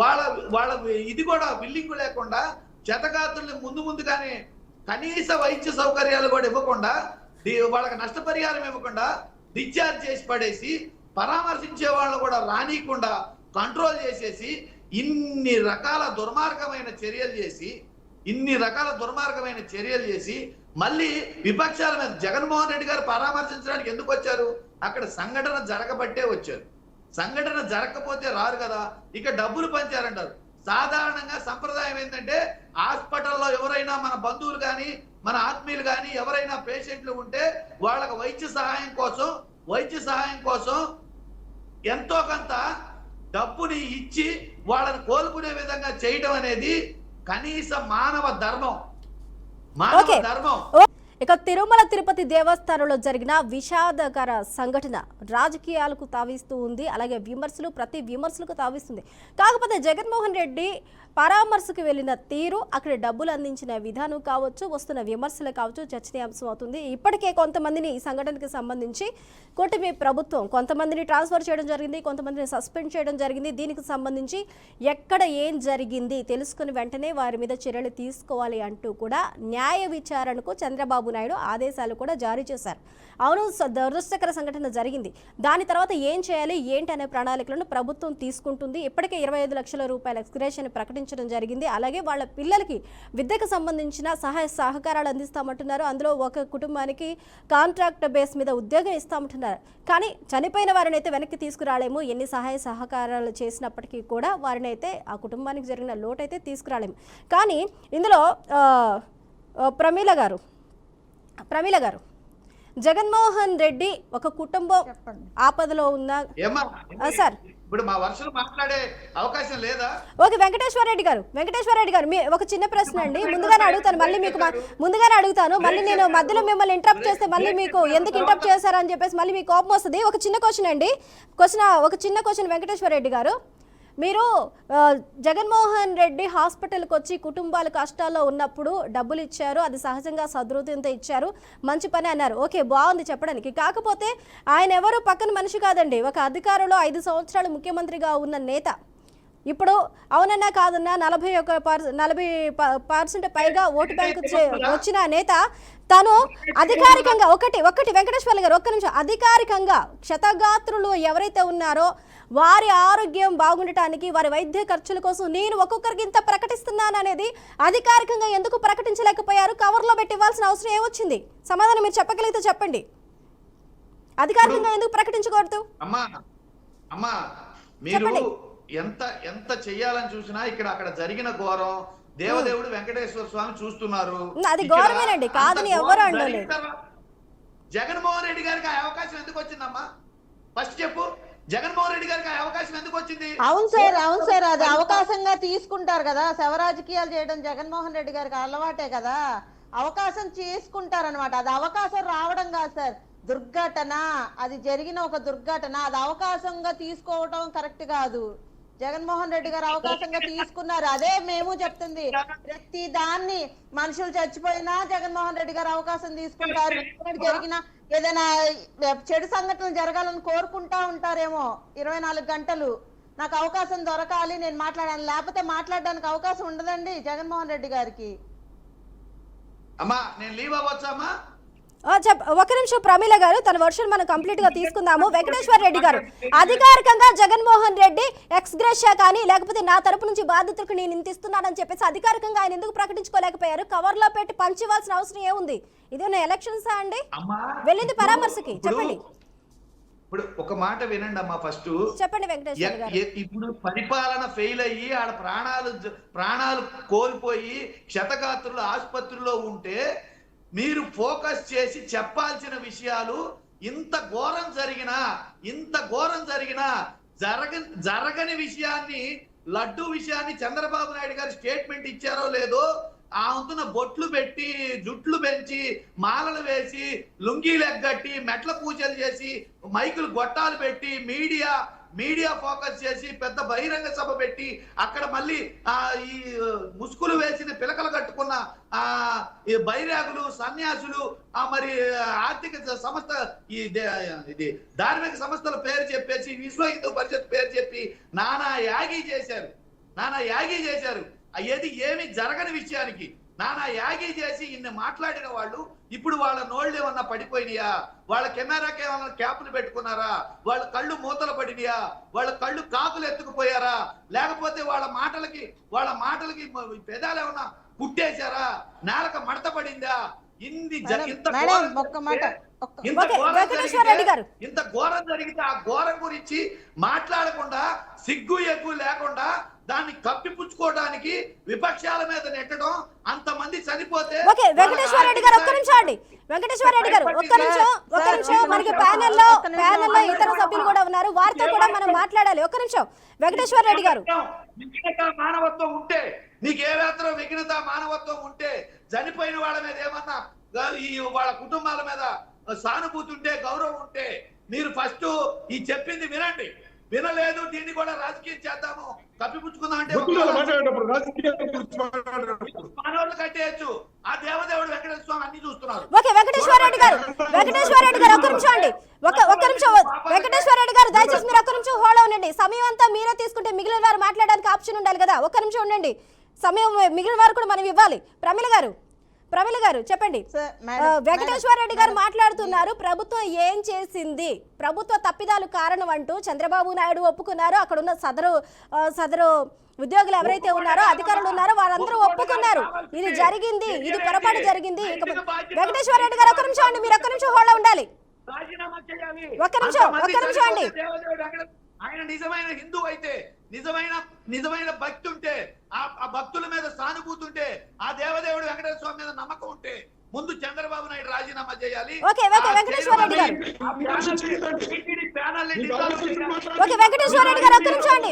వాళ్ళ ఇది కూడా బిల్లింగ్ లేకుండా శతగాత్రుల్ని ముందుగానే కనీస వైద్య సౌకర్యాలు కూడా ఇవ్వకుండా వాళ్ళకి నష్టపరిహారం ఇవ్వకుండా డిశ్చార్జ్ చేసి పడేసి పరామర్శించే వాళ్ళు కూడా రానియకుండా కంట్రోల్ చేసేసి ఇన్ని రకాల దుర్మార్గమైన చర్యలు చేసి మళ్ళీ విపక్షాల మీద జగన్మోహన్ రెడ్డి గారు పరామర్శించడానికి ఎందుకు వచ్చారు? అక్కడ సంఘటన జరగబట్టే వచ్చారు. సంఘటన జరగకపోతే రారు కదా. ఇక డబ్బులు పంచారంటారు. సాధారణంగా సంప్రదాయం ఏంటంటే హాస్పిటల్లో ఎవరైనా మన బంధువులు కానీ మన ఆత్మీయులు కానీ ఎవరైనా పేషెంట్లు ఉంటే వాళ్ళకి వైద్య సహాయం కోసం ఎంతో కొంత డబ్బుని ఇచ్చి వాళ్ళని కోలుకునే విధంగా చేయడం అనేది కనీస మానవ ధర్మం. ఇక తిరుమల తిరుపతి దేవస్థానంలో జరిగిన విషాదకర సంఘటన రాజకీయాలకు తావిస్తూ ఉంది. అలాగే ప్రతి విమర్శలకు తావిస్తుంది. కాకపోతే జగన్మోహన్ రెడ్డి పరామర్శకు వెళ్లిన తీరు, అక్కడ డబ్బులు అందించిన విధానం కావచ్చు, వస్తున్న విమర్శలు కావచ్చు చర్చనీయాంశం అవుతుంది. ఇప్పటికే కొంతమందిని ఈ సంఘటనకి సంబంధించి కూటమి ప్రభుత్వం కొంతమందిని ట్రాన్స్ఫర్ చేయడం జరిగింది, కొంతమందిని సస్పెండ్ చేయడం జరిగింది. దీనికి సంబంధించి ఎక్కడ ఏం జరిగింది తెలుసుకుని వెంటనే వారి మీద చర్యలు తీసుకోవాలి అంటూ కూడా న్యాయ విచారణకు చంద్రబాబు నాయుడు ఆదేశాలు కూడా జారీ చేశారు. అవును, దురదృష్టకర సంఘటన జరిగింది. దాని తర్వాత ఏం చేయాలి ఏంటి అనే ప్రణాళికలను ప్రభుత్వం తీసుకుంటుంది. ఇప్పటికే 25 లక్షల రూపాయల ఎక్స్గ్రేషన్ ప్రకటించడం జరిగింది. అలాగే వాళ్ళ పిల్లలకి విద్యకు సంబంధించిన సహాయ సహకారాలు అందిస్తామంటున్నారు. అందులో ఒక కుటుంబానికి కాంట్రాక్ట్ బేస్ మీద ఉద్యోగం ఇస్తామంటున్నారు. కానీ చనిపోయిన వారిని అయితే వెనక్కి తీసుకురాలేము. ఎన్ని సహాయ సహకారాలు చేసినప్పటికీ కూడా వారిని అయితే ఆ కుటుంబానికి జరిగిన లోటు అయితే తీసుకురాలేము. కానీ ఇందులో ప్రమీల గారు జగన్మోహన్ రెడ్డి ఒక కుటుంబం ఆపదలో ఉన్న సార్ ఇప్పుడు మా వర్షాలు మాట్లాడే అవకాశం లేదా? ఓకే, వెంకటేశ్వర రెడ్డి గారు ఒక చిన్న ప్రశ్న అండి. ముందుగానే అడుగుతాను మళ్ళీ నేను మధ్యలో మిమ్మల్ని ఇంటరప్ట్ చేస్తే మళ్ళీ మీకు ఎందుకు ఇంటరప్ట్ చేశారని చెప్పేసి మళ్ళీ మీకు కోపం వస్తుంది. ఒక చిన్న క్వశ్చన్ వెంకటేశ్వర రెడ్డి గారు, మీరు జగన్మోహన్ రెడ్డి హాస్పిటల్కి వచ్చి కుటుంబాలు కష్టాల్లో ఉన్నప్పుడు డబ్బులు ఇచ్చారు, అది సహజంగా సదృఢంతో ఇచ్చారు, మంచి పని అన్నారు. ఓకే, బాగుంది చెప్పడానికి. కాకపోతే ఆయన ఎవరు పక్కన మనిషి కాదండి. ఒక అధికారంలో 5 సంవత్సరాలు ముఖ్యమంత్రిగా ఉన్న నేత. ఇప్పుడు అవునన్నా కాదన్నా 40% పైగా ఓటు బ్యాంకు వచ్చిన నేత తను అధికారికంగా ఒకటి వెంకటేశ్వర్లు గారు ఒక్క నిమిషం, అధికారికంగా క్షతగాత్రులు ఎవరైతే ఉన్నారో వారి ఆరోగ్యం బాగుండటానికి వారి వైద్య ఖర్చుల కోసం నేను ఒక్కొక్కరికి ఇంత ప్రకటిస్తున్నాను అనేది అధికారికంగా ఎందుకు ప్రకటించలేకపోయారు? కవర్లో పెట్టి ఇవ్వాల్సిన అవసరం ఏమొచ్చింది? సమాధానం మీరు చెప్పగలిగితే చెప్పండి. అధికారికంగా ఎందుకు ప్రకటించకూడదు? అమ్మా మీరు ఎంత చెయ్యాలని చూసినా అక్కడ జరిగిన ఘోరం దేవదేవుడు వెంకటేశ్వర స్వామి చూస్తున్నారు. అది ఘోరమేనండి, కాదని ఎవరు అండలేదు. జగన్మోహన్ రెడ్డి గారికి ఆ అవకాశం ఎందుకు వచ్చిందమ్మా? ఫస్ట్ చెప్పు, జగన్మోహన్ రెడ్డి గారికి ఆ అవకాశం ఎందుకు వచ్చింది? అవును సార్, అది అవకాశంగా తీసుకుంటారు కదా. శవరాజకీయాలు చేయడం జగన్మోహన్ రెడ్డి గారికి అలవాటే కదా. అవకాశం చేసుకుంటారనమాట. అది అవకాశం రావడం కాదు సార్, దుర్ఘటన. అది జరిగిన ఒక దుర్ఘటన. అది అవకాశంగా తీసుకోవటం కరెక్ట్ కాదు. జగన్మోహన్ రెడ్డి గారు అవకాశంగా తీసుకున్నారు. అదే మేము చెప్తుంది. ప్రతి దాన్ని మనుషులు చచ్చిపోయినా జగన్మోహన్ రెడ్డి గారు అవకాశం తీసుకుంటారు. జరిగిన ఏదైనా చెడు సంఘటనలు జరగాలని కోరుకుంటా ఉంటారేమో 24 గంటలు. నాకు అవకాశం దొరకాలి, నేను మాట్లాడాను, లేకపోతే మాట్లాడడానికి అవకాశం ఉండదండి జగన్మోహన్ రెడ్డి గారికి. అమ్మా నేను లీవ్ అవ్వచ్చమ్మా? ఒక నిమిషం ప్రమీల గారు, తన వర్షన్ మనం కంప్లీట్ గా తీసుకుందాము. వెంకటేశ్వర రెడ్డి గారు, అధికారికంగా జగన్మోహన్ రెడ్డి ఎక్స్గ్రెషియా కానీ లేకపోతే నా తరపు నుంచి బాధితులకు నేను ఇంత ఇస్తున్నానని చెప్పేసి అధికారికంగా ఆయన ఎందుకు ప్రకటించుకోలేకపోయారు? కవర్ లో పెట్టి పంచివ్వాల్సిన అవసరం ఏముంది? ఇదేనా ఎలక్షన్సా అండి? వెళ్ళింది పరామర్శకి, చెప్పండి. ఇప్పుడు ఒక మాట వినండి అమ్మా, ఫస్ట్ చెప్పండి వెంకటేశ్వర గారు. ఇప్పుడు పరిపాలన ఫెయిల్ అయ్యి ఆడ ప్రాణాలు కోల్పోయి క్షతగాత్రులు ఆసుపత్రిలో ఉంటే మీరు ఫోకస్ చేసి చెప్పాల్సిన విషయాలు ఇంత ఘోరం జరిగినా జరగని విషయాన్ని, లడ్డు విషయాన్ని చంద్రబాబు నాయుడు గారు స్టేట్మెంట్ ఇచ్చారో లేదో, ఆ వంతున బొట్లు పెట్టి జుట్లు పెంచి మాలలు వేసి లుంగీలు ఎగ్గట్టి మెట్ల పూజలు చేసి మైకులు గొట్టాలు పెట్టి మీడియా ఫోకస్ చేసి పెద్ద బహిరంగ సభ పెట్టి అక్కడ మళ్ళీ ఈ ముసుగులు వేసిన పిలకలు కట్టుకున్న ఈ బైరాగులు సన్యాసులు మరి ఆర్థిక సంస్థ ఇది ధార్మిక సంస్థల పేరు చెప్పేసి విశ్వ హిందూ పరిషత్ పేరు చెప్పి నానా యాగి చేశారు. ఏమి జరగని విషయానికి నానా యాగి చేసి ఇన్ని మాట్లాడిన వాళ్ళు ఇప్పుడు వాళ్ళ నోళ్ళు ఏమన్నా పడిపోయినాయా? వాళ్ళ కెమెరాకి ఏమన్నా క్యాపులు పెట్టుకున్నారా? వాళ్ళ కళ్ళు మూతలు పడినాయా? వాళ్ళ కళ్ళు కాకులు ఎత్తుకుపోయారా? లేకపోతే వాళ్ళ మాటలకి పెదాలు ఏమన్నా కుట్టేశారా? నేలక మడత పడిందా? ఇంత ఘోరం జరిగితే ఆ ఘోరం గురించి మాట్లాడకుండా, సిగ్గు ఎగ్గు లేకుండా దాన్ని కప్పిపుచ్చుకోవడానికి విపక్షాల మీద నెట్టడం, అంతమంది చనిపోతే వెంకటేశ్వర రెడ్డి గారు ఒక్క నిమిషం అండి. వెంకటేశ్వర రెడ్డి గారు ఒక్క నిమిషం మనకి ప్యానెల్లో ఇతర సభ్యులు కూడా ఉన్నారు, వారితో కూడా మనం మాట్లాడాలి. ఒక్క నిమిషం వెంకటేశ్వర రెడ్డి గారు. మానవత్వం ఉంటే, నీకు ఏ మాత్రం విఘ్నత మానవత్వం ఉంటే, చనిపోయిన వాళ్ళ మీద ఏమన్నా వాళ్ళ కుటుంబాల మీద సానుభూతి ఉంటే, గౌరవం ఉంటే, మీరు ఫస్ట్ ఈ చెప్పింది వినండి. వినలేదు, దీన్ని కూడా రాజకీయం చేద్దాము, కప్పిపుచ్చుకుందాం అంటే మానవులు కట్టేయచ్చు. ఆ దేవదేవుడు వెంకటేశ్వర స్వామి అన్ని చూస్తున్నారు. వెంకటేశ్వర రెడ్డి గారు ఒక్క నిమిషం అండి, ఒక్క నిమిషం వెంకటేశ్వర రెడ్డి గారు, దయచేసి మీరు ఒక్క నిమిషం హోల్డ్ ఉండండి. సమయం అంతా మీరే తీసుకుంటే మిగిలిన వారు మాట్లాడడానికి ఆప్షన్ ఉండాలి కదా. ఒక్క నిమిషం ఉండండి, సమయం మిగిలిన వారు కూడా మనం ఇవ్వాలి. ప్రమీల గారు చెప్పండి. వెంకటేశ్వర రెడ్డి గారు మాట్లాడుతున్నారు, ప్రభుత్వం ఏం చేసింది, ప్రభుత్వ తప్పిదాలు కారణం అంటూ చంద్రబాబు నాయుడు ఒప్పుకున్నారు. అక్కడ ఉన్న సదరు ఉద్యోగులు ఎవరైతే ఉన్నారో, అధికారులు ఉన్నారో, వారందరూ ఒప్పుకున్నారు ఇది జరిగింది, ఇది పొరపాటు జరిగింది. వెంకటేశ్వర రెడ్డి గారు ఒక్క నిమిషం అండి, మీరు ఒక్క నిమిషం హోల్డ్ ఉండాలి. ఒక్క నిమిషం అండి. ఆయన నిజమైన హిందూ అయితే, నిజమైన భక్తి ఉంటే, ఆ భక్తుల మీద సానుభూతి ఉంటే, ఆ దేవదేవుడు వెంకటేశ్వర స్వామి మీద నమ్మకం ఉంటే, ముందు చంద్రబాబు నాయుడు రాజీనామా చేయాలి. వెంకటేశ్వర రెడ్డి గారు ఒక్క నిమిషం అండి,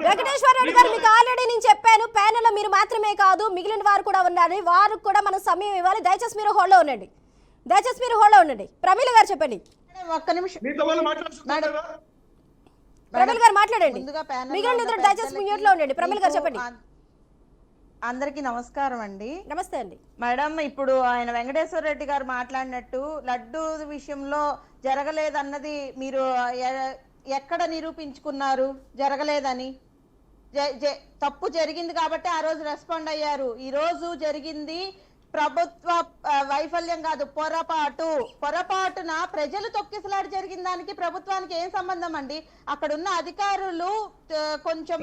వెంకటేశ్వర రెడ్డి గారు మీకు ఆల్రెడీ నేను చెప్పాను, ప్యానెల్లో మీరు మాత్రమే కాదు మిగిలిన వారు కూడా ఉన్నారు, వారికి కూడా మనం సమయం ఇవ్వాలి. దయచేసి మీరు హోల్డ్ ఉండండి. ప్రమీల గారు చెప్పండి. ఒక్క నిమిషం ప్రమీల గారు మాట్లాడండి. దయచేసి మ్యూట్ లో ఉండండి. ప్రమీల గారు చెప్పండి. అందరికీ నమస్కారం అండి. నమస్తే అండి మేడం. ఇప్పుడు ఆయన వెంకటేశ్వర రెడ్డి గారు మాట్లాడినట్టు లడ్డు విషయంలో జరగలేదన్నది మీరు ఎక్కడ నిరూపించుకున్నారు? జరగలేదని, తప్పు జరిగింది కాబట్టి ఆ రోజు రెస్పాండ్ అయ్యారు. ఈ రోజు జరిగింది ప్రభుత్వ వైఫల్యం కాదు, పొరపాటున ప్రజలు తొక్కిసలాడి జరిగిన దానికి ప్రభుత్వానికి ఏం సంబంధం అండి? అక్కడ ఉన్న అధికారులు కొంచెం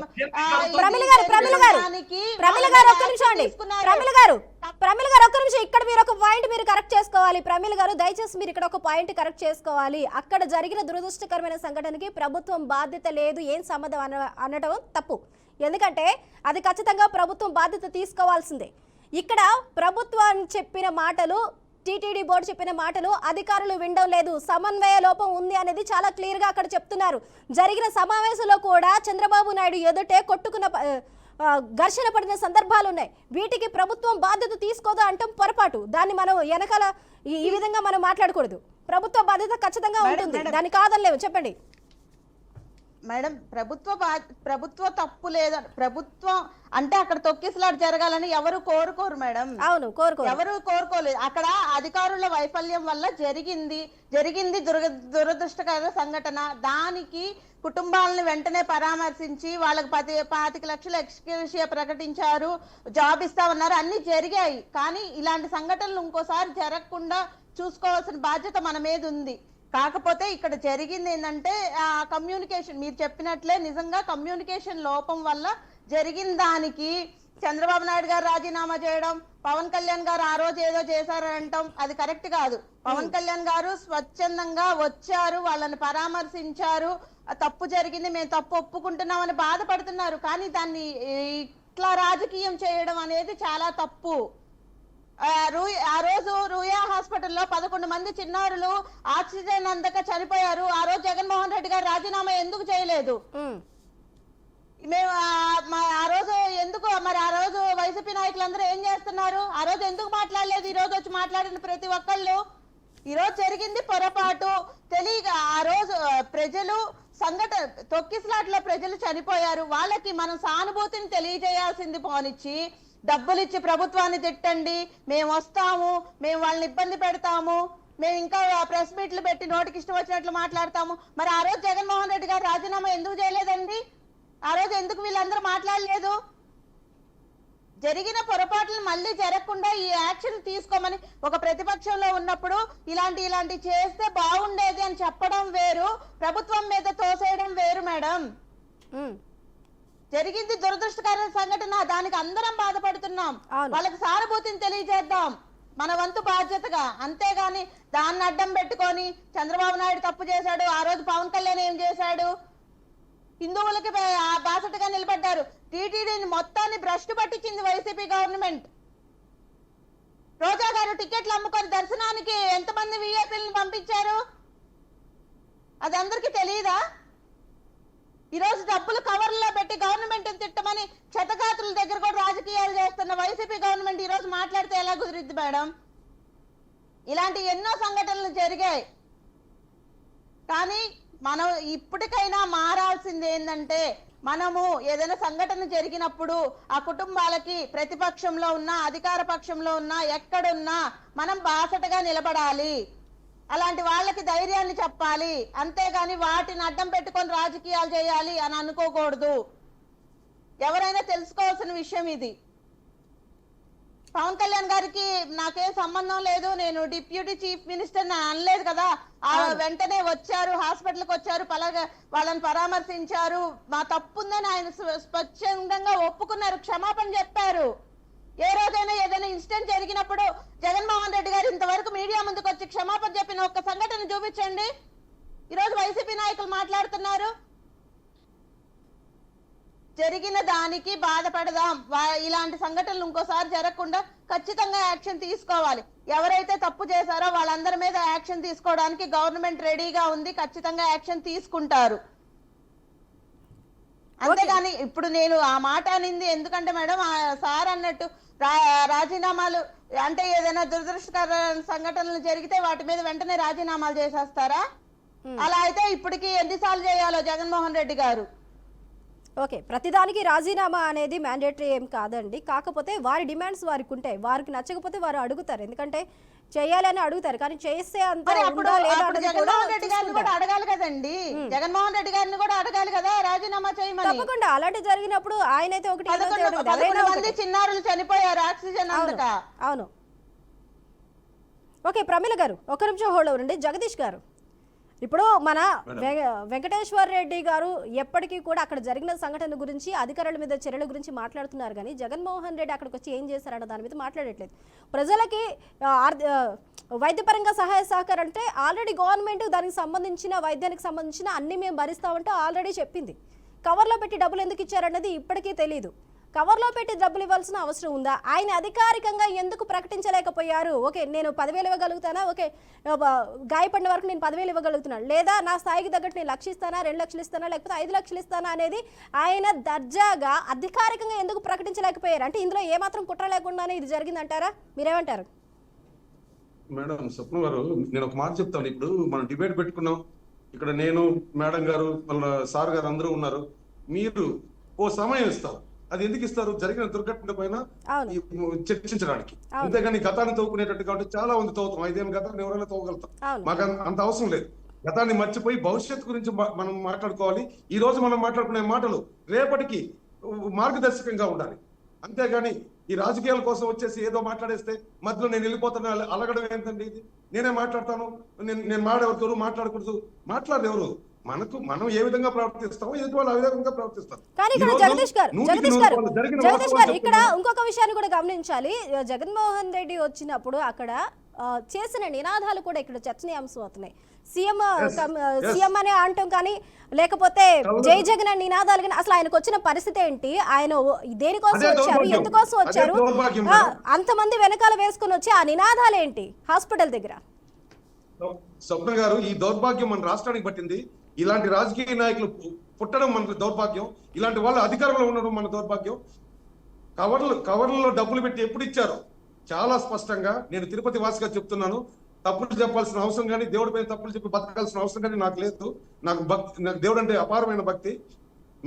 ఇక్కడ మీరు ఒక పాయింట్ మీరు కరెక్ట్ చేసుకోవాలి. ప్రమీల గారు దయచేసి మీరు ఇక్కడ ఒక పాయింట్ కరెక్ట్ చేసుకోవాలి. అక్కడ జరిగిన దురదృష్టకరమైన సంఘటనకి ప్రభుత్వం బాధ్యత లేదు, ఏం సంబంధం అనడం తప్పు. ఎందుకంటే అది ఖచ్చితంగా ప్రభుత్వం బాధ్యత తీసుకోవాల్సిందే. ఇక్కడ ప్రభుత్వం చెప్పిన మాటలు, టీటీడీ బోర్డు చెప్పిన మాటలు అధికారులు వినడం లేదు, సమన్వయ లోపం ఉంది అనేది చాలా క్లియర్ గా అక్కడ చెప్తున్నారు. జరిగిన సమావేశంలో కూడా చంద్రబాబు నాయుడు ఎదుటే కొట్టుకున్న ఘర్షణ పడిన సందర్భాలు ఉన్నాయి. వీటికి ప్రభుత్వం బాధ్యత తీసుకోదు అంటాం పొరపాటు. దాన్ని మనం వెనకాల ఈ విధంగా మనం మాట్లాడకూడదు. ప్రభుత్వ బాధ్యత ఖచ్చితంగా ఉంటుంది, దాన్ని కాదనలేము. చెప్పండి మేడం. ప్రభుత్వ తప్పు లేదు, ప్రభుత్వం అంటే అక్కడ తొక్కిసలాట జరగాలని ఎవరు కోరుకోరు మేడం. అవును, ఎవరు కోరుకోలేదు. అక్కడ అధికారుల వైఫల్యం వల్ల జరిగింది దురదృష్టకర సంఘటన. దానికి కుటుంబాలను వెంటనే పరామర్శించి వాళ్ళకి 25 లక్షల ఎక్స్గ్రేషియా ప్రకటించారు, జాబ్ ఇస్తామన్నారు, అన్ని జరిగాయి. కానీ ఇలాంటి సంఘటనలు ఇంకోసారి జరగకుండా చూసుకోవాల్సిన బాధ్యత మన మీద ఉంది. కాకపోతే ఇక్కడ జరిగింది ఏంటంటే ఆ కమ్యూనికేషన్, మీరు చెప్పినట్లే నిజంగా కమ్యూనికేషన్ లోపం వల్ల జరిగిన దానికి చంద్రబాబు నాయుడు గారు రాజీనామా చేయడం, పవన్ కళ్యాణ్ గారు ఆ రోజు ఏదో చేశారని అంటాం, అది కరెక్ట్ కాదు. పవన్ కళ్యాణ్ గారు స్వచ్ఛందంగా వచ్చారు, వాళ్ళని పరామర్శించారు, తప్పు జరిగింది, మేము తప్పు ఒప్పుకుంటున్నామని బాధపడుతున్నారు. కానీ దాన్ని ఇట్లా రాజకీయం చేయడం అనేది చాలా తప్పు. ఆ రోజు రూయా హాస్పిటల్లో 11 మంది చిన్నారులు ఆక్సిజన్ అందక చనిపోయారు. ఆ రోజు జగన్మోహన్ రెడ్డి గారు రాజీనామా ఎందుకు చేయలేదు? మేము ఆ రోజు ఎందుకు మరి ఆ రోజు వైసీపీ నాయకులందరూ ఏం చేస్తున్నారు? ఆ రోజు ఎందుకు మాట్లాడలేదు? ఈ రోజు వచ్చి మాట్లాడిన ప్రతి ఒక్కళ్ళు ఈ రోజు జరిగింది పొరపాటు తెలియక ఆ రోజు ప్రజలు సంఘటన తొక్కిసలాట్లో ప్రజలు చనిపోయారు, వాళ్ళకి మనం సానుభూతిని తెలియజేయాల్సింది పోనిచ్చి డబ్బులు ఇచ్చి ప్రభుత్వాన్ని తిట్టండి, మేము వస్తాము, మేము వాళ్ళని ఇబ్బంది పెడతాము, మేము ఇంకా ప్రెస్ మీట్లు పెట్టి నోటికి ఇష్టం వచ్చినట్లు మాట్లాడతాము. మరి ఆ రోజు జగన్మోహన్ రెడ్డి గారు రాజీనామా ఎందుకు చేయలేదండి? ఆ రోజు ఎందుకు వీళ్ళందరూ మాట్లాడలేదు? జరిగిన పొరపాట్లను మళ్ళీ జరగకుండా ఈ యాక్షన్ తీసుకోమని ఒక ప్రతిపక్షంలో ఉన్నప్పుడు ఇలాంటి చేస్తే బాగుండేది అని చెప్పడం వేరు, ప్రభుత్వం మీద తోసేయడం వేరు మేడం. జరిగింది దురదృష్టకర సంఘటన, దానికి అందరం బాధపడుతున్నాం, వాళ్ళకి సానుభూతిని తెలియజేద్దాం మన వంతు బాధ్యతగా. అంతేగాని దాన్ని అడ్డం పెట్టుకొని చంద్రబాబు నాయుడు తప్పు చేశాడు, ఆ రోజు పవన్ కళ్యాణ్ ఏం చేశాడు, హిందువులకి బాసటగా నిలబడ్డారు, టీటీడీని మొత్తాన్ని భ్రష్టు పట్టించింది వైసీపీ గవర్నమెంట్. రోజా గారు టికెట్లు అమ్ముకొని దర్శనానికి ఎంతమంది విఐపీలను పంపించారు? అది అందరికీ తెలియదా? ఈరోజు డబ్బులు కవర్లో పెట్టి గవర్నమెంట్ తిట్టమని క్షతగాతుల దగ్గర కూడా రాజకీయాలు చేస్తున్న వైసీపీ గవర్నమెంట్ ఈ రోజు మాట్లాడితే ఎలా కుదిరిద్ది మేడం? ఇలాంటి ఎన్నో సంఘటనలు జరిగాయి. కానీ మనం ఇప్పటికైనా మారాల్సింది ఏంటంటే, మనము ఏదైనా సంఘటన జరిగినప్పుడు ఆ కుటుంబాలకి ప్రతిపక్షంలో ఉన్నా అధికార పక్షంలో ఉన్నా ఎక్కడున్నా మనం బాసటగా నిలబడాలి, అలాంటి వాళ్ళకి ధైర్యాన్ని చెప్పాలి. అంతేగాని వాటిని అడ్డం పెట్టుకొని రాజకీయాలు చేయాలి అని అనుకోకూడదు. ఎవరైనా తెలుసుకోవాల్సిన విషయం ఇది. పవన్ కళ్యాణ్ గారికి నాకేం సంబంధం లేదు, నేను డిప్యూటీ చీఫ్ మినిస్టర్ అనలేదు కదా. వెంటనే వచ్చారు, హాస్పిటల్కి వచ్చారు, వాళ్ళని పరామర్శించారు, మా తప్పుందని ఆయన స్వచ్ఛందంగా ఒప్పుకున్నారు, క్షమాపణ చెప్పారు. ఏ రోజైనా ఏదైనా ఇన్సిడెంట్ జరిగినప్పుడు జగన్మోహన్ రెడ్డి గారు ఇంతవరకు మీడియా ముందుకు వచ్చి క్షమాపణ చెప్పిన ఒక్క సంఘటన చూపించండి. ఈరోజు వైసీపీ నాయకులు మాట్లాడుతున్నారు. జరిగిన దానికి బాధపడదాం, ఇలాంటి సంఘటనలు ఇంకోసారి జరగకుండా ఖచ్చితంగా యాక్షన్ తీసుకోవాలి. ఎవరైతే తప్పు చేశారో వాళ్ళందరి మీద యాక్షన్ తీసుకోవడానికి గవర్నమెంట్ రెడీగా ఉంది, ఖచ్చితంగా యాక్షన్ తీసుకుంటారు. అంతేగాని ఇప్పుడు నేను ఆ మాట అనింది ఎందుకంటే మేడం, ఆ సార్ అన్నట్టు రాజీనామాలు అంటే ఏదైనా దురదృష్టకర సంఘటనలు జరిగితే వాటి మీద వెంటనే రాజీనామాలు చేసేస్తారా? అలా అయితే ఇప్పటికి ఎన్నిసార్లు చేయాలో జగన్మోహన్ రెడ్డి గారు? ఓకే, ప్రతిదానికి రాజీనామా అనేది మ్యాండేటరీ ఏం కాదండి. కాకపోతే వారి డిమాండ్స్ వారికి ఉంటాయి, వారికి నచ్చకపోతే వారు అడుగుతారు, ఎందుకంటే చేయాలని అడుగుతారు. కానీ చేస్తే అంత జగన్మోహన్ రెడ్డి గారిని కూడా అడగాలి కదండి, జగన్మోహన్ రెడ్డి గారిని కూడా అడగాలి కదా రాజీనామా చేయమని. తప్పకుండా అలాంటి జరిగినప్పుడు ఆయన అయితే ఒకటి 11 మంది చిన్నారులు చనిపోయారు ఆక్సిజన్ అందక. అవును. ఓకే ప్రమీల గారు ఒక నిమిషం హోల్డ్ అవ్వండి. జగదీష్ గారు, ఇప్పుడు మన వెంకటేశ్వర రెడ్డి గారు ఎప్పటికీ కూడా అక్కడ జరిగిన సంఘటన గురించి అధికారుల మీద చర్యల గురించి మాట్లాడుతున్నారు, కానీ జగన్మోహన్ రెడ్డి అక్కడికి వచ్చి ఏం చేశారన్న దాని మీద మాట్లాడట్లేదు. ప్రజలకి వైద్యపరంగా సహాయ సహకారం అంటే ఆల్రెడీ గవర్నమెంట్ దానికి సంబంధించిన వైద్యానికి సంబంధించిన అన్ని మేము భరిస్తామంటే ఆల్రెడీ చెప్పింది. కవర్లో పెట్టి డబ్బులు ఎందుకు ఇచ్చారన్నది ఇప్పటికీ తెలియదు. కవర్లో పెట్టి డబ్బులు ఇవ్వాల్సిన అవసరం ఉందా? ఆయన అధికారికంగా ఎందుకు ప్రకటించలేకపోయారు? ఓకే నేను 10,000 ఇవ్వగలుగుతానా, ఓకే గాయపడిన వరకు నేను 10,000 ఇవ్వగలుగుతున్నాను, లేదా నా స్థాయికి తగ్గట్టు నేను 1,00,000 ఇస్తానా, 2 లక్షలు ఇస్తానా, లేకపోతే 5 లక్షలు ఇస్తానా అనేది ఆయన దర్జాగా అధికారికంగా ఎందుకు ప్రకటించలేకపోయారు? అంటే ఇందులో ఏమాత్రం కుట్ర లేకుండానే ఇది జరిగిందంటారా? మీరేమంటారు? మేడం స్వప్న గారు, నేను ఒక మాట చెప్తాను. ఇప్పుడు మనం డిబేట్ పెట్టుకున్నాం, ఇక్కడ నేను మేడం గారు మన సార్ గారు అందరూ ఉన్నారు. మీరు ఓ సమయం ఇస్తారు, అది ఎందుకు ఇస్తారు? జరిగిన దుర్ఘటన పైన చర్చించడానికి, అంతేగాని గతాన్ని తవ్వుకునేటట్టు. కాబట్టి చాలా మంది తవ్వుతాం, 5 ఏళ్ళ గతాన్ని ఎవరైనా తవ్వగలుగుతాం, మాకు అంత అవసరం లేదు. గతాన్ని మర్చిపోయి భవిష్యత్తు గురించి మనం మాట్లాడుకోవాలి. ఈ రోజు మనం మాట్లాడుకునే మాటలు రేపటికి మార్గదర్శకంగా ఉండాలి. అంతేగాని ఈ రాజకీయాల కోసం వచ్చేసి ఏదో మాట్లాడేస్తే మధ్యలో నేను వెళ్ళిపోతాను అలగడం ఏంటండి ఇది? నేనే మాట్లాడతాను, నేను మాట్లాడేవారు మాట్లాడకూడదు, మాట్లాడరు ఎవరు? మనం ఏ విధంగా ప్రవర్తిస్తామో ఎదుటి వాళ్ళు ఆ విధంగా ప్రవర్తిస్తారు. కానీ ఇక్కడ జగదీష్ గారు ఇక్కడ ఇంకొక విషయాన్ని కూడా గమనించాలి. జగన్మోహన్ రెడ్డి వచ్చినప్పుడు అక్కడ చేసిన నినాదాలు కూడా ఇక్కడ చర్చనీయాంశం అవుతున్నాయి. సీఎం అనే అంటాం కానీ లేకపోతే జై జగన్ అనే నినాదాలు కానీ అసలు ఆయనకు వచ్చిన పరిస్థితి ఏంటి, ఆయన దేనికోసం వచ్చారు, ఎందుకోసం వచ్చారు, అంతమంది వెనకాల వేసుకుని వచ్చి ఆ నినాదాలు ఏంటి హాస్పిటల్ దగ్గర? స్వప్న గారు, ఈ దౌర్భాగ్యం మన రాష్ట్రానికి పట్టింది. ఇలాంటి రాజకీయ నాయకులు పుట్టడం మన దౌర్భాగ్యం, ఇలాంటి వాళ్ళు అధికారంలో ఉండడం మన దౌర్భాగ్యం. కవర్లలో డబ్బులు పెట్టి ఎప్పుడు ఇచ్చారో చాలా స్పష్టంగా నేను తిరుపతి వాసిగా చెప్తున్నాను. తప్పులు చెప్పాల్సిన అవసరం కానీ దేవుడి పైన తప్పులు చెప్పి బతకాల్సిన అవసరం కానీ నాకు లేదు. నాకు దేవుడు అంటే అపారమైన భక్తి.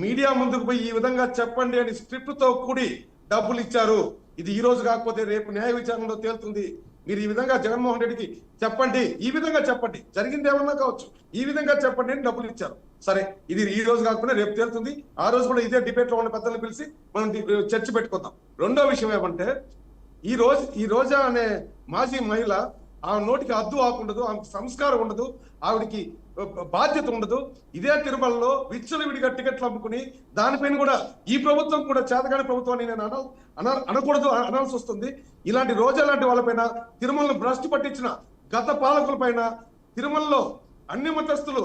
మీడియా ముందుకు పోయి ఈ విధంగా చెప్పండి అని స్క్రిప్ట్ తో కూడి డబ్బులు ఇచ్చారు. ఇది ఈ రోజు కాకపోతే రేపు న్యాయ విచారణలో తేలుతుంది. మీరు ఈ విధంగా జగన్మోహన్ రెడ్డికి చెప్పండి, ఈ విధంగా చెప్పండి, జరిగింది ఏమన్నా కావచ్చు, ఈ విధంగా చెప్పండి అని డబ్బులు ఇచ్చారు. సరే, ఇది ఈ రోజు కాకపోతే రేపు తేలుతుంది. ఆ రోజు కూడా ఇదే డిబేట్ లో ఉన్న పెద్దలను పిలిచి మనం చర్చ పెట్టుకుందాం. రెండో విషయం ఏమంటే ఈ రోజా అనే మాజీ మహిళ, ఆ నోటికి అద్దు ఆకుండదు, ఆమెకు సంస్కారం ఉండదు, ఆవిడికి బాధ్యత ఉండదు. ఇదే తిరుమలలో విచ్చలవిడిగా టికెట్లు అమ్ముకుని దానిపైన కూడా ఈ ప్రభుత్వం కూడా చేతగాని ప్రభుత్వాన్ని నేను అనకూడదు, అనాల్సి వస్తుంది. ఇలాంటి రోజా లాంటి వాళ్ళపైన, తిరుమలను భ్రష్టు పట్టించిన గత పాలకుల పైన, తిరుమలలో అన్ని మతస్థులు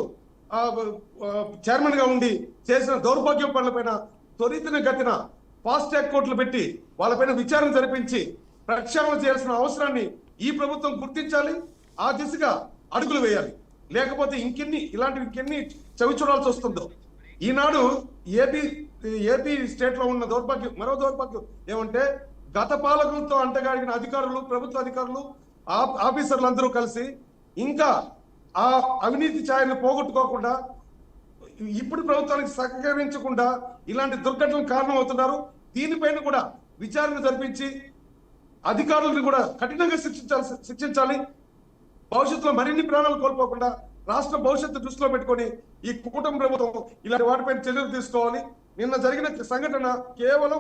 చైర్మన్ గా ఉండి చేసిన దౌర్భాగ్యం పనులపైన త్వరితన గతిన ఫాస్ట్ ట్రాక్ కోర్టులు పెట్టి వాళ్ళపైన విచారణ జరిపించి ప్రక్షాళన చేయాల్సిన అవసరాన్ని ఈ ప్రభుత్వం గుర్తించాలి. ఆ దిశగా అడుగులు వేయాలి. లేకపోతే ఇంకెన్ని చవి చూడాల్సి వస్తుందో. ఈనాడు ఏపీ స్టేట్ లో ఉన్న దౌర్భాగ్యం, మరో దౌర్భాగ్యం ఏమంటే గత పాలకులతో అంటగాడిన అధికారులు, ప్రభుత్వ అధికారులు, ఆఫీసర్లు అందరూ కలిసి ఇంకా ఆ అవినీతి ఛాయను పోగొట్టుకోకుండా, ఇప్పుడు ప్రభుత్వానికి సహకరించకుండా ఇలాంటి దుర్ఘటనలు కారణం అవుతున్నారు. దీనిపైన కూడా విచారణ జరిపించి అధికారులను కూడా కఠినంగా శిక్షించాలి. భవిష్యత్తులో మరిన్ని ప్రాణాలు కోల్పోకుండా రాష్ట్ర భవిష్యత్తు దృష్టిలో పెట్టుకొని ఈ కూటమి ప్రభుత్వం ఇలాంటి వాటిపైన చర్యలు తీసుకోవాలి. నిన్న జరిగిన సంఘటన కేవలం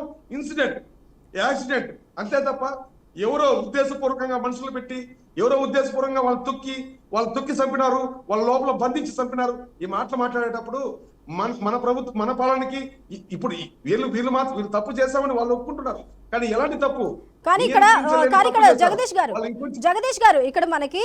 యాక్సిడెంట్ అంతే తప్ప ఎవరో ఉద్దేశపూర్వకంగా మనుషులు పెట్టి ఎవరో ఉద్దేశపూర్వకంగా వాళ్ళు తొక్కి చంపినారు, వాళ్ళ లోపల బంధించి చంపినారు. ఈ మాటలు మాట్లాడేటప్పుడు మన ప్రభుత్వం, మన పాలనకి ఇప్పుడు వీళ్ళు తప్పు చేశామని వాళ్ళు ఒప్పుకుంటున్నారు. కానీ ఎలాంటి తప్పు? కానీ ఇక్కడ జగదీష్ గారు ఇక్కడ మనకి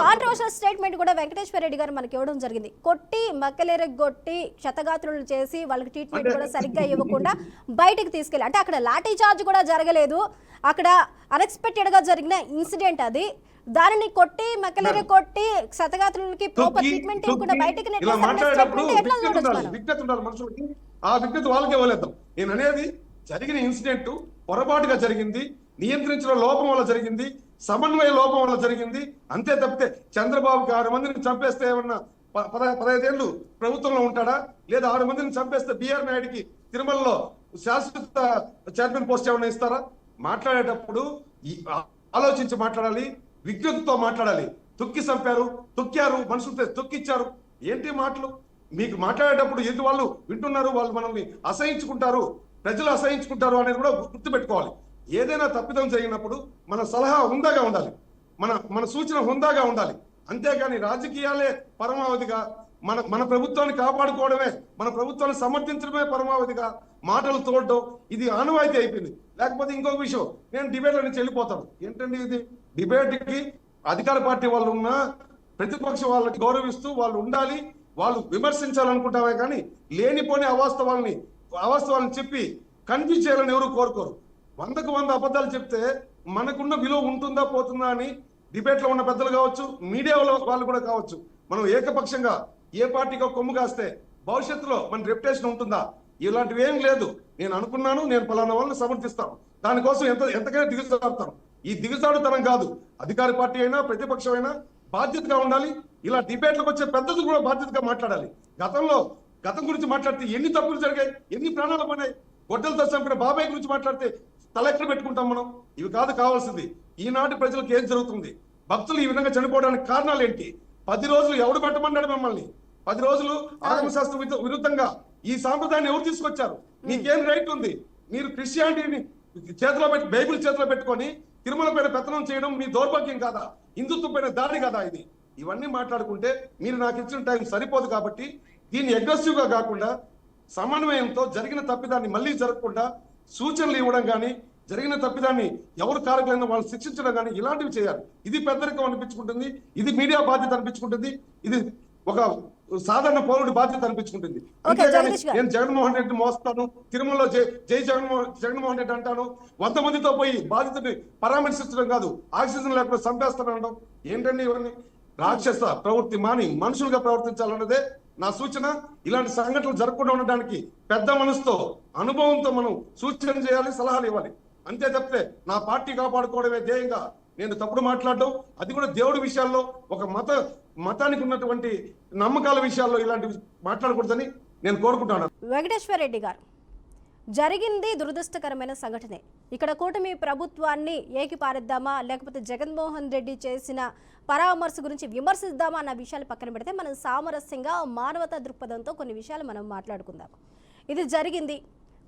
కాంట్రవర్షియల్ స్టేట్మెంట్ కూడా వెంకటేశ్వర రెడ్డి గారు మనకి ఇవ్వడం జరిగింది. కొట్టి మక్కలేరగొట్టి క్షతగాత్రులు చేసి వాళ్ళకి ట్రీట్మెంట్ కూడా సరిగ్గా ఇవ్వకుండా బయటకు తీసుకెళ్ళి, అంటే అక్కడ లాఠీ చార్జ్ కూడా జరగలేదు, అక్కడ అన్ఎక్స్పెక్టెడ్ గా జరిగిన ఇన్సిడెంట్ అది. దానిని కొట్టి మక్కలేర కొట్టి క్షతగాత్రులకి ప్రాపర్ ట్రీట్మెంట్ ఇవ్వకుండా బయటకు మనుషులకి ఆ విజ్ఞత వాళ్ళకే ఇవ్వలేద్దాం. నేను అనేది జరిగిన ఇన్సిడెంట్ పొరపాటుగా జరిగింది, నియంత్రించిన లోపం వల్ల జరిగింది, సమన్వయ లోపం వల్ల జరిగింది. అంతే తప్పితే చంద్రబాబుకి 6 మందిని చంపేస్తే ఏమన్నా 15 ఏళ్ళు ప్రభుత్వంలో ఉంటాడా? లేదా 6 మందిని చంపేస్తే బిఆర్ నాయుడికి తిరుమలలో శాశ్వత చైర్మన్ పోస్ట్ ఏమన్నా ఇస్తారా? మాట్లాడేటప్పుడు ఆలోచించి మాట్లాడాలి, విజ్ఞతతో మాట్లాడాలి. తొక్కారు, మనుషులతో తొక్కిచ్చారు, ఏంటి మాటలు? మీకు మాట్లాడేటప్పుడు ఎదుటి వాళ్ళు వింటున్నారు, వాళ్ళు మనల్ని అసహించుకుంటారు, ప్రజలు అసహించుకుంటారు అనేది కూడా గుర్తుపెట్టుకోవాలి. ఏదైనా తప్పిదం జరిగినప్పుడు మన సలహా హుందాగా ఉండాలి, మన సూచన హుందాగా ఉండాలి. అంతేగాని రాజకీయాలే పరమావధిగా, మన ప్రభుత్వాన్ని కాపాడుకోవడమే, మన ప్రభుత్వాన్ని సమర్థించడమే పరమావధిగా మాటలు తోడడం ఇది ఆనవాయితీ అయిపోయింది. లేకపోతే ఇంకొక విషయం, నేను డిబేట్ల నుంచి వెళ్ళిపోతాను. ఏంటండి ఇది? డిబేట్కి అధికార పార్టీ వాళ్ళు ఉన్నా ప్రతిపక్ష వాళ్ళకి గౌరవిస్తూ వాళ్ళు ఉండాలి, వాళ్ళు విమర్శించాలనుకుంటామే కానీ లేనిపోని అవాస్తవాలను చెప్పి కన్ఫ్యూజ్ చేయాలని ఎవరు కోరుకోరు. 100కు 100 అబద్ధాలు చెప్తే మనకున్న విలువ ఉంటుందా పోతుందా అని డిబేట్లో ఉన్న పెద్దలు కావచ్చు, మీడియాలో వాళ్ళు కూడా కావచ్చు, మనం ఏకపక్షంగా ఏ పార్టీకో కొమ్ము కాస్తే భవిష్యత్తులో మన రెప్యుటేషన్ ఉంటుందా? ఇలాంటివి ఏం లేదు. నేను అనుకున్నాను, నేను పలానా వాళ్ళని సమర్థిస్తాను, దానికోసం ఎంతకైనా దిగుజారుతాను. ఈ దిగుజారుతనం కాదు. అధికార పార్టీ అయినా ప్రతిపక్షం అయినా బాధ్యతగా ఉండాలి. ఇలా డిబేట్లకు వచ్చే పెద్దలు కూడా బాధ్యతగా మాట్లాడాలి. గతం గురించి మాట్లాడితే ఎన్ని తప్పులు జరిగాయి, ఎన్ని ప్రాణాలు పోయినాయి. గొడ్డలతో చంపిన బాబాయ్ గురించి మాట్లాడితే తలెక్కడ పెట్టుకుంటాం మనం? ఇవి కాదు కావాల్సింది. ఈనాటి ప్రజలకు ఏం జరుగుతుంది, భక్తులు ఈ విధంగా చనిపోవడానికి కారణాలు ఏంటి? 10 రోజులు ఎవడు పెట్టమన్నాడు మిమ్మల్ని? 10 రోజులు ఆగమ శాస్త్రం విరుద్ధంగా ఈ సాంప్రదాయాన్ని ఎవరు తీసుకొచ్చారు? నీకేం రైట్ ఉంది? మీరు క్రిస్టియానిటీని చేతిలో పెట్టి బైబిల్ చేతిలో పెట్టుకొని తిరుమల పైన పెత్తనం చేయడం మీ దౌర్భాగ్యం కాదా? హిందుత్వం పైన దాడి కదా ఇది? ఇవన్నీ మాట్లాడుకుంటే మీరు నాకు ఇచ్చిన టైం సరిపోదు. కాబట్టి దీన్ని అగ్రెసివ్ గా కాకుండా సమన్వయంతో జరిగిన తప్పిదాన్ని మళ్ళీ జరగకుండా సూచనలు ఇవ్వడం కానీ, జరిగిన తప్పిదాన్ని ఎవరు కారకులైనా వాళ్ళు శిక్షించడం కానీ ఇలాంటివి చేయాలి. ఇది పెద్దరికం అనిపించుకుంటుంది, ఇది మీడియా బాధ్యత అనిపించుకుంటుంది, ఇది ఒక సాధారణ పౌరుడి బాధ్యత అనిపించుకుంటుంది. అంతేగాని నేను జగన్మోహన్ రెడ్డి మోస్తాను, తిరుమలలో జై జగన్మోహన్ రెడ్డి అంటాను, 100 మందితో పోయి బాధితుడిని పరామర్శించడం కాదు, ఆక్సిజన్ లేకుండా చంపేస్తానడం ఏంటండి? ఇవన్నీ రాక్షస ప్రవృత్తి మాని మనుషులుగా ప్రవర్తించాలన్నదే నా సూచన. ఇలాంటి సంఘటనలు జరగకుండా ఉండడానికి పెద్ద మనసుతో, అనుభవంతో మనం సూచన చేయాలి, సలహాలు ఇవ్వాలి. అంతే తప్పితే నా పార్టీ కాపాడుకోవడమే ధ్యేయంగా నేను తప్పుడు మాట్లాడడం, అది కూడా దేవుడి విషయాల్లో, ఒక మతానికి ఉన్నటువంటి నమ్మకాల విషయాల్లో ఇలాంటివి మాట్లాడకూడదని నేను కోరుకుంటున్నాను. వెంకటేశ్వర రెడ్డి గారు, జరిగింది దురదృష్టకరమైన సంఘటనే. ఇక్కడ కూటమి ప్రభుత్వాన్ని ఏకిపారేద్దామా, లేకపోతే జగన్మోహన్ రెడ్డి చేసిన పరామర్శ గురించి విమర్శిద్దామా అన్న విషయాలు పక్కన పెడితే మనం సామరస్యంగా మానవతా దృక్పథంతో కొన్ని విషయాలు మనం మాట్లాడుకుందాం. ఇది జరిగింది,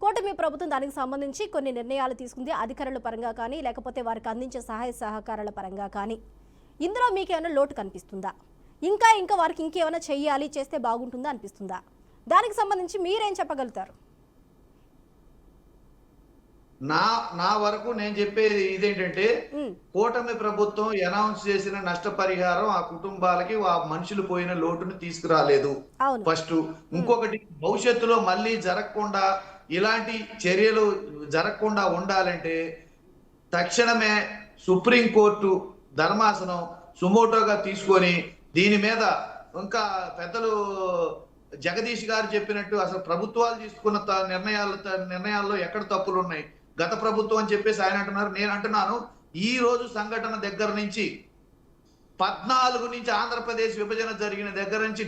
కూటమి ప్రభుత్వం దానికి సంబంధించి కొన్ని నిర్ణయాలు తీసుకుంది, అధికారుల పరంగా కానీ లేకపోతే వారికి అందించే సహాయ సహకారాల పరంగా కానీ. ఇందులో మీకేమైనా లోటు కనిపిస్తుందా? ఇంకా వారికి ఇంకేమైనా చెయ్యాలి, చేస్తే బాగుంటుందా అనిపిస్తుందా? దానికి సంబంధించి మీరేం చెప్పగలుగుతారు? నా వరకు నేను చెప్పేది ఇదేంటంటే, కూటమి ప్రభుత్వం అనౌన్స్ చేసిన నష్టపరిహారం ఆ కుటుంబాలకి, ఆ మనుషులు పోయిన లోటును తీసుకురాలేదు ఫస్ట్. ఇంకొకటి, భవిష్యత్తులో మళ్ళీ జరగకుండా ఇలాంటి చర్యలు జరగకుండా ఉండాలంటే తక్షణమే సుప్రీంకోర్టు ధర్మాసనం సుమోటోగా తీసుకొని దీని మీద, ఇంకా పెద్దలు జగదీష్ గారు చెప్పినట్టు అసలు ప్రభుత్వాలు తీసుకున్న నిర్ణయాల్లో ఎక్కడ తప్పులు ఉన్నాయి, గత ప్రభుత్వం అని చెప్పేసి ఆయన అంటున్నారు. నేను అంటున్నాను, ఈ రోజు సంఘటన దగ్గర నుంచి 14 నుంచి ఆంధ్రప్రదేశ్ విభజన జరిగిన దగ్గర నుంచి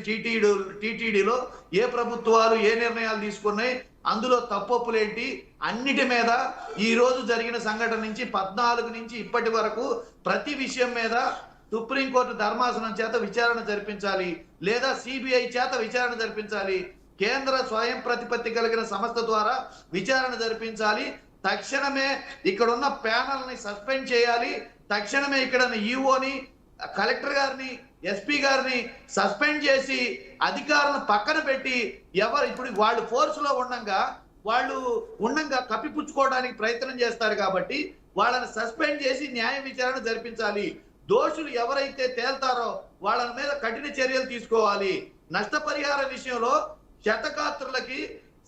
టీటీడీలో ఏ ప్రభుత్వాలు ఏ నిర్ణయాలు తీసుకున్నాయి, అందులో తప్పొప్పులేంటి, అన్నిటి మీద ఈ రోజు జరిగిన సంఘటన నుంచి 14 నుంచి ఇప్పటి వరకు ప్రతి విషయం మీద సుప్రీంకోర్టు ధర్మాసనం చేత విచారణ జరిపించాలి, లేదా సిబిఐ చేత విచారణ జరిపించాలి, కేంద్ర స్వయం ప్రతిపత్తి కలిగిన సంస్థ ద్వారా విచారణ జరిపించాలి. తక్షణమే ఇక్కడ ఉన్న ప్యానల్ ని సస్పెండ్ చేయాలి. తక్షణమే ఇక్కడ ఈఓని, కలెక్టర్ గారిని, ఎస్పీ గారిని సస్పెండ్ చేసి అధికారులను పక్కన పెట్టి, ఎవరు ఇప్పుడు వాళ్ళు ఫోర్స్ లో ఉండంగా కప్పిపుచ్చుకోవడానికి ప్రయత్నం చేస్తారు కాబట్టి వాళ్ళని సస్పెండ్ చేసి న్యాయ విచారణ జరిపించాలి. దోషులు ఎవరైతే తేల్తారో వాళ్ళ మీద కఠిన చర్యలు తీసుకోవాలి. నష్టపరిహార విషయంలో క్షతగాత్రులకి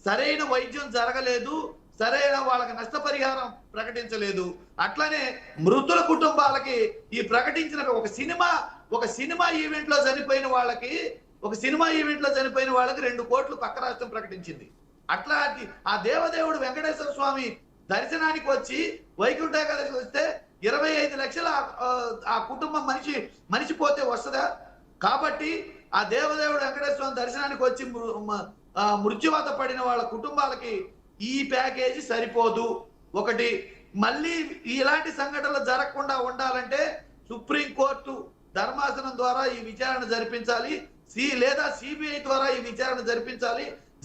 సరైన వైద్యం జరగలేదు, సరైన వాళ్ళకి నష్టపరిహారం ప్రకటించలేదు. అట్లనే మృతుల కుటుంబాలకి ఈ ప్రకటించిన ఒక సినిమా ఈవెంట్ లో చనిపోయిన వాళ్ళకి 2 కోట్లు పక్క రాష్ట్రం ప్రకటించింది. అట్లా ఆ దేవదేవుడు వెంకటేశ్వర స్వామి దర్శనానికి వచ్చి వైకుంఠ ఏకాదశి వస్తే 25 లక్షలు ఆ కుటుంబం మనిషి పోతే వస్తుందా? కాబట్టి ఆ దేవదేవుడు వెంకటేశ్వర స్వామి దర్శనానికి వచ్చి మృత్యువాత పడిన వాళ్ళ కుటుంబాలకి ఈ ప్యాకేజీ సరిపోదు. ఒకటి, మళ్ళీ ఇలాంటి సంఘటనలు జరగకుండా ఉండాలంటే సుప్రీంకోర్టు ధర్మాసనం ద్వారా ఈ విచారణ జరిపించాలి, లేదా సిబిఐ ద్వారా ఈ విచారణ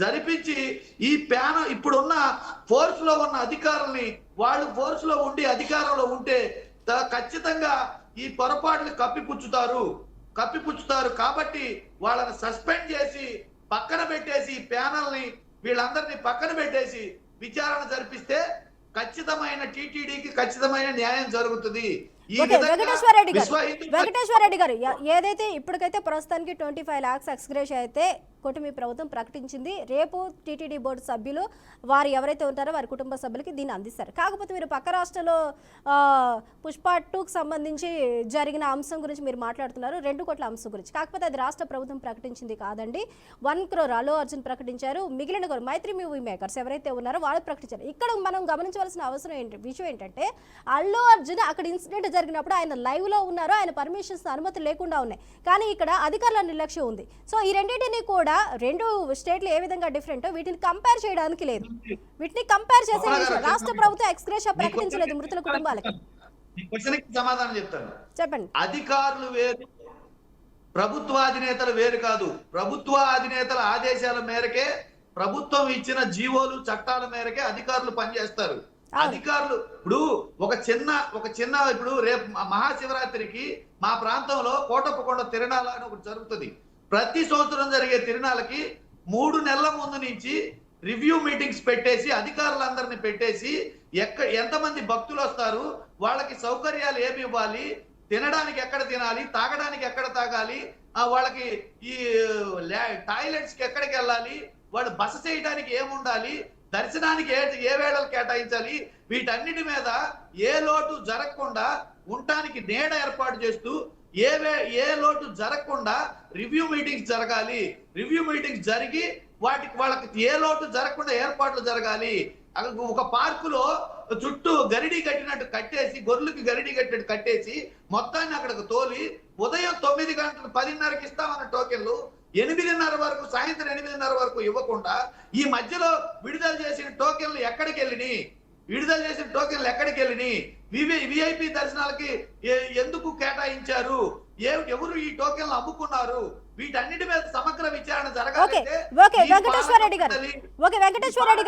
జరిపించి ఈ ప్యానల్ ఇప్పుడున్న ఫోర్స్ లో ఉన్న అధికారుల్ని, వాళ్ళు ఫోర్స్ లో ఉండి అధికారంలో ఉంటే ఖచ్చితంగా ఈ పొరపాట్లు కప్పిపుచ్చుతారు. కాబట్టి వాళ్ళని సస్పెండ్ చేసి పక్కన పెట్టేసి, ప్యానల్ ని వీళ్ళందరినీ పక్కన పెట్టేసి విచారణ జరిపిస్తే ఖచ్చితమైన టీటీడీకి ఖచ్చితమైన న్యాయం జరుగుతుంది. వెంకటేశ్వర రెడ్డి గారు, ఏదైతే ఇప్పటికైతే ప్రస్తుతానికి 25 lakhs ఎక్స్గ్రేషియా అయితే కూటమి ప్రభుత్వం ప్రకటించింది. రేపు టీటీడీ బోర్డు సభ్యులు వారు ఎవరైతే ఉంటారో వారి కుటుంబ సభ్యులకి దీన్ని అందిస్తారు. కాకపోతే మీరు పక్క రాష్ట్రంలో పుష్ప 2కి సంబంధించి జరిగిన అంశం గురించి మీరు మాట్లాడుతున్నారు, 2 కోట్ల అంశం గురించి. కాకపోతే అది రాష్ట్ర ప్రభుత్వం ప్రకటించింది కాదండి. 1 crore అల్లు అర్జున్ ప్రకటించారు, మిగిలిన మైత్రి మూవీ మేకర్స్ ఎవరైతే ఉన్నారో వాళ్ళు ప్రకటించారు. ఇక్కడ మనం గమనించవలసిన విషయం ఏంటంటే, అల్లు అర్జున్ అక్కడ ఇన్సిడెంట్ జరిగినప్పుడు ఆయన లైవ్ లో ఉన్నారు, ఆయన పర్మిషన్స్ అనుమతి లేకుండా ఉన్నాయి. కానీ ఇక్కడ అధికారుల నిర్లక్ష్యం ఉంది. సో ఈ రెండింటిని కూడా 2 స్టేట్లు ఏ విధంగా డిఫరెంట్, వీటిని కంపేర్ చేయడానికి లేదు. వీటిని కంపేర్ చేసే విషయం రాష్ట్ర ప్రభుత్వం ఎక్స్గ్రేషియా ప్రకటించలేదు మృతుల కుటుంబాలకి. సమాధానం చెప్తాను, చెప్పండి. అధికారులు వేరు, ప్రభుత్వ అధినేతలు వేరు కాదు. ప్రభుత్వ అధినేతల ఆదేశాల మేరకే ప్రభుత్వం ఇచ్చిన జీవోలు చట్టాల మేరకే అధికారులు పనిచేస్తారు. అధికారులు ఇప్పుడు ఒక చిన్న ఇప్పుడు రేపు మహాశివరాత్రికి మా ప్రాంతంలో కోటప్పకొండ తిరణాల అని ఒకటి జరుగుతుంది. ప్రతి సంవత్సరం జరిగే తిరణాలకి 3 నెలల ముందు నుంచి రివ్యూ మీటింగ్స్ పెట్టేసి అధికారులందరినీ పెట్టేసి ఎంతమంది భక్తులు వస్తారు, వాళ్ళకి సౌకర్యాలు ఏమి ఇవ్వాలి, తినడానికి ఎక్కడ తినాలి, తాగడానికి ఎక్కడ తాగాలి, వాళ్ళకి ఈ టాయిలెట్స్ కి ఎక్కడికి వెళ్ళాలి, వాళ్ళు బస చేయడానికి ఏముండాలి, దర్శనానికి ఏ వేళలు కేటాయించాలి, వీటన్నిటి మీద ఏ లోటు జరగకుండా ఉండటానికి నీడ ఏర్పాటు చేస్తూ ఏ లోటు జరగకుండా రివ్యూ మీటింగ్స్ జరగాలి. రివ్యూ మీటింగ్స్ జరిగి వాళ్ళకి ఏ లోటు జరగకుండా ఏర్పాట్లు జరగాలి. ఒక పార్కులో చుట్టూ గరిడి కట్టినట్టు కట్టేసి, గొర్రెలకి గరిడి కట్టినట్టు కట్టేసి మొత్తాన్ని అక్కడికి తోలి ఉదయం 9 గంటలు 10:30కి ఇస్తామన్న టోకెన్లు 8:30 వరకు, సాయంత్రం 8:30 వరకు ఇవ్వకుండా ఈ మధ్యలో విడుదల చేసిన టోకెన్లు ఎక్కడికి వెళ్ళినాయి, విఐపి దర్శనాలకి ఎందుకు కేటాయించారు, ఎవరు ఈ టోకెన్లు అమ్ముకున్నారు, వీటన్నిటి మీద సమగ్ర విచారణ జరగాలి. వెంకటేశ్వర రెడ్డి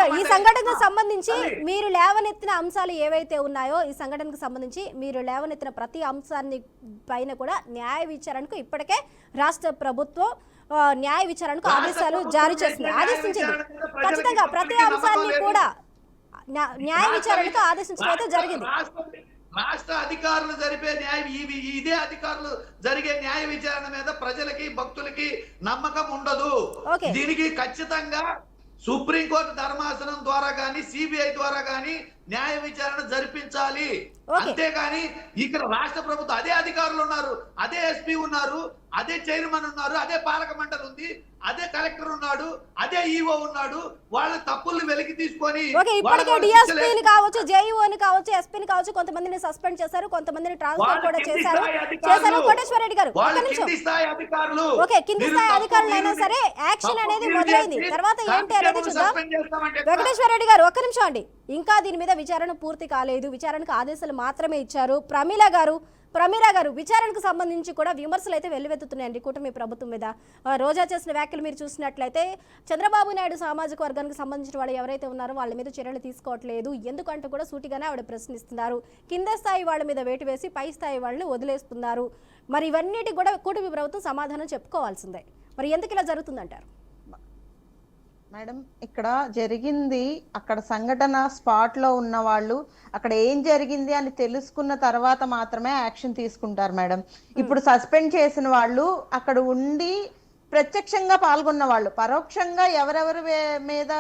గారు ఈ సంఘటనకు సంబంధించి మీరు లేవనెత్తిన అంశాలు ఏవైతే ఉన్నాయో, ఈ సంఘటనకు సంబంధించి మీరు లేవనెత్తిన ప్రతి అంశాన్ని పైన కూడా న్యాయ విచారణకు ఇప్పటికే రాష్ట్ర ప్రభుత్వం న్యాయ విచారణకు ఆదేశాలు జారీ చేసింది, ఆదేశించింది. ఖచ్చితంగా ప్రతి అంశాన్ని కూడా న్యాయ విచారణకు ఆదేశించడం అయితే జరిగింది. రాష్ట్ర అధికారులు జరిపే ఇదే అధికారులు జరిగే న్యాయ విచారణ మీద ప్రజలకి భక్తులకి నమ్మకం ఉండదు. దీనికి ఖచ్చితంగా సుప్రీంకోర్టు ధర్మాసనం ద్వారా గాని సిబిఐ ద్వారా గాని న్యాయ విచారణ జరిపించాలి. అంతేగాని ఇక్కడ రాష్ట్ర ప్రభుత్వం అదే అధికారులు ఉన్నారు, అదే ఎస్పీ ఉన్నారు, అదే చైర్మన్ ఉన్నారు, అదే పాలక మండలి ఉంది, అదే కలెక్టర్ ఉన్నాడు, అదే ఈఓ ఉన్నాడు, వాళ్ళ తప్పుల్ని వెలికి తీసుకొని డిఎస్పీని కావచ్చు, జేఈఓని కావచ్చు, ఎస్పీని కావచ్చు, కొంతమందిని సస్పెండ్ చేశారు, కొంతమందిని ట్రాన్స్ఫర్ కూడా చేశారు. కోటేశ్వర రెడ్డి గారు కింది స్థాయి అధికారులు అయినా సరే యాక్షన్ అనేది మొదలైంది. తర్వాత ఏంటి అనేది చూద్దాం. వెంకటేశ్వర రెడ్డి గారు ఒక్క నిమిషం అండి, ఇంకా దీని మీద విచారణ పూర్తి కాలేదు, విచారణకు ఆదేశాలు మాత్రమే ఇచ్చారు. ప్రమీల గారు విచారణకు సంబంధించి కూడా విమర్శలు అయితే వెల్లువెత్తుతున్నాయండి కూటమి ప్రభుత్వం మీద. రోజా చేసిన వ్యాఖ్యలు మీరు చూసినట్లయితే చంద్రబాబు నాయుడు సామాజిక వర్గానికి సంబంధించిన వాళ్ళు ఎవరైతే ఉన్నారో వాళ్ళ మీద చర్యలు తీసుకోవట్లేదు, ఎందుకంటే కూడా సూటిగానే ఆవిడ ప్రశ్నిస్తున్నారు. కింద స్థాయి వాళ్ళ మీద వేటు వేసి పై స్థాయి వాళ్ళని వదిలేస్తున్నారు. మరి ఇవన్నిటి కూడా కూటమి ప్రభుత్వం సమాధానం చెప్పుకోవాల్సిందే. మరి ఎందుకు ఇలా జరుగుతుందంటారు? మేడం, ఇక్కడ జరిగింది, అక్కడ సంఘటన స్పాట్ లో ఉన్న వాళ్ళు అక్కడ ఏం జరిగింది అని తెలుసుకున్న తర్వాత మాత్రమే యాక్షన్ తీసుకుంటారు మేడం. ఇప్పుడు సస్పెండ్ చేసిన వాళ్ళు అక్కడ ఉండి ప్రత్యక్షంగా పాల్గొన్న వాళ్ళు పరోక్షంగా ఎవరెవరి మీద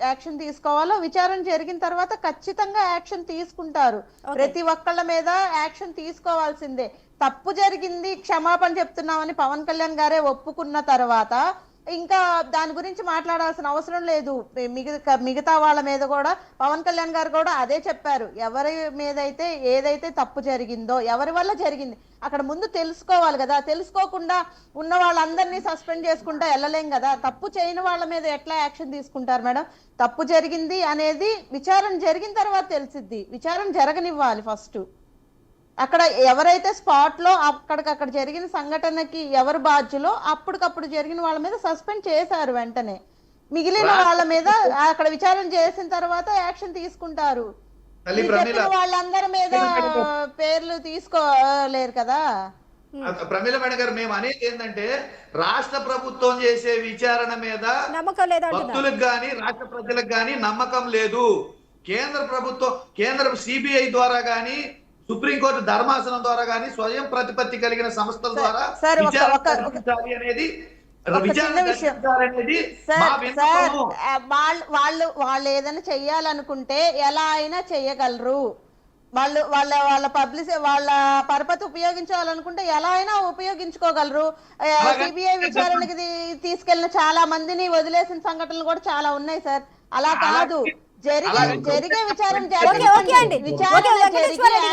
యాక్షన్ తీసుకోవాలో విచారణ జరిగిన తర్వాత ఖచ్చితంగా యాక్షన్ తీసుకుంటారు. ప్రతి ఒక్కళ్ళ మీద యాక్షన్ తీసుకోవాల్సిందే. తప్పు జరిగింది, క్షమాపణ చెప్తున్నామని పవన్ కళ్యాణ్ గారే ఒప్పుకున్న తర్వాత ఇంకా దాని గురించి మాట్లాడాల్సిన అవసరం లేదు. మిగతా వాళ్ళ మీద కూడా పవన్ కళ్యాణ్ గారు కూడా అదే చెప్పారు. ఎవరి మీద అయితే ఏదైతే తప్పు జరిగిందో, ఎవరి వల్ల జరిగింది అక్కడ ముందు తెలుసుకోవాలి కదా. తెలుసుకోకుండా ఉన్న వాళ్ళందరినీ సస్పెండ్ చేసుకుంటా వెళ్ళలేం కదా. తప్పు చేయని వాళ్ళ మీద ఎట్లా యాక్షన్ తీసుకుంటారు మేడం? తప్పు జరిగింది అనేది విచారణ జరిగిన తర్వాత తెలిసిద్ది. విచారణ జరగనివ్వాలి ఫస్ట్. అక్కడ ఎవరైతే స్పాట్ లో అక్కడికక్కడ జరిగిన సంఘటనకి ఎవరు బాధ్యులో అప్పటికప్పుడు జరిగిన వాళ్ళ మీద సస్పెండ్ చేశారు. వెంటనే మిగిలిన వాళ్ళ మీద అక్కడ విచారణ చేసిన తర్వాత యాక్షన్ తీసుకుంటారు. వాళ్ళందరి మీద పేర్లు తీసుకోలేరు కదా. ప్రమీల మేడం గారు, మేము అనేది ఏంటంటే రాష్ట్ర ప్రభుత్వం చేసే విచారణ మీద భక్తులకు గాని రాష్ట్ర ప్రజలకు గాని నమ్మకం లేదు. కేంద్ర ప్రభుత్వం, కేంద్ర సిబిఐ ద్వారా గాని సుప్రీంకోర్టు ధర్మాసనం ద్వారా గాని స్వయం ప్రతిపత్తి కలిగిన సంస్థల ద్వారా అనేది వాళ్ళు ఏదైనా చెయ్యాలనుకుంటే ఎలా అయినా చెయ్యగలరు. వాళ్ళ పబ్లిసిటీ, వాళ్ళ పరపతి ఉపయోగించాలనుకుంటే ఎలా అయినా ఉపయోగించుకోగలరు. సిబిఐ విచారణకి తీసుకెళ్లిన చాలా మందిని వదిలేసిన సంఘటనలు కూడా చాలా ఉన్నాయి సార్. అలా కాదు, జరిగే విచారణ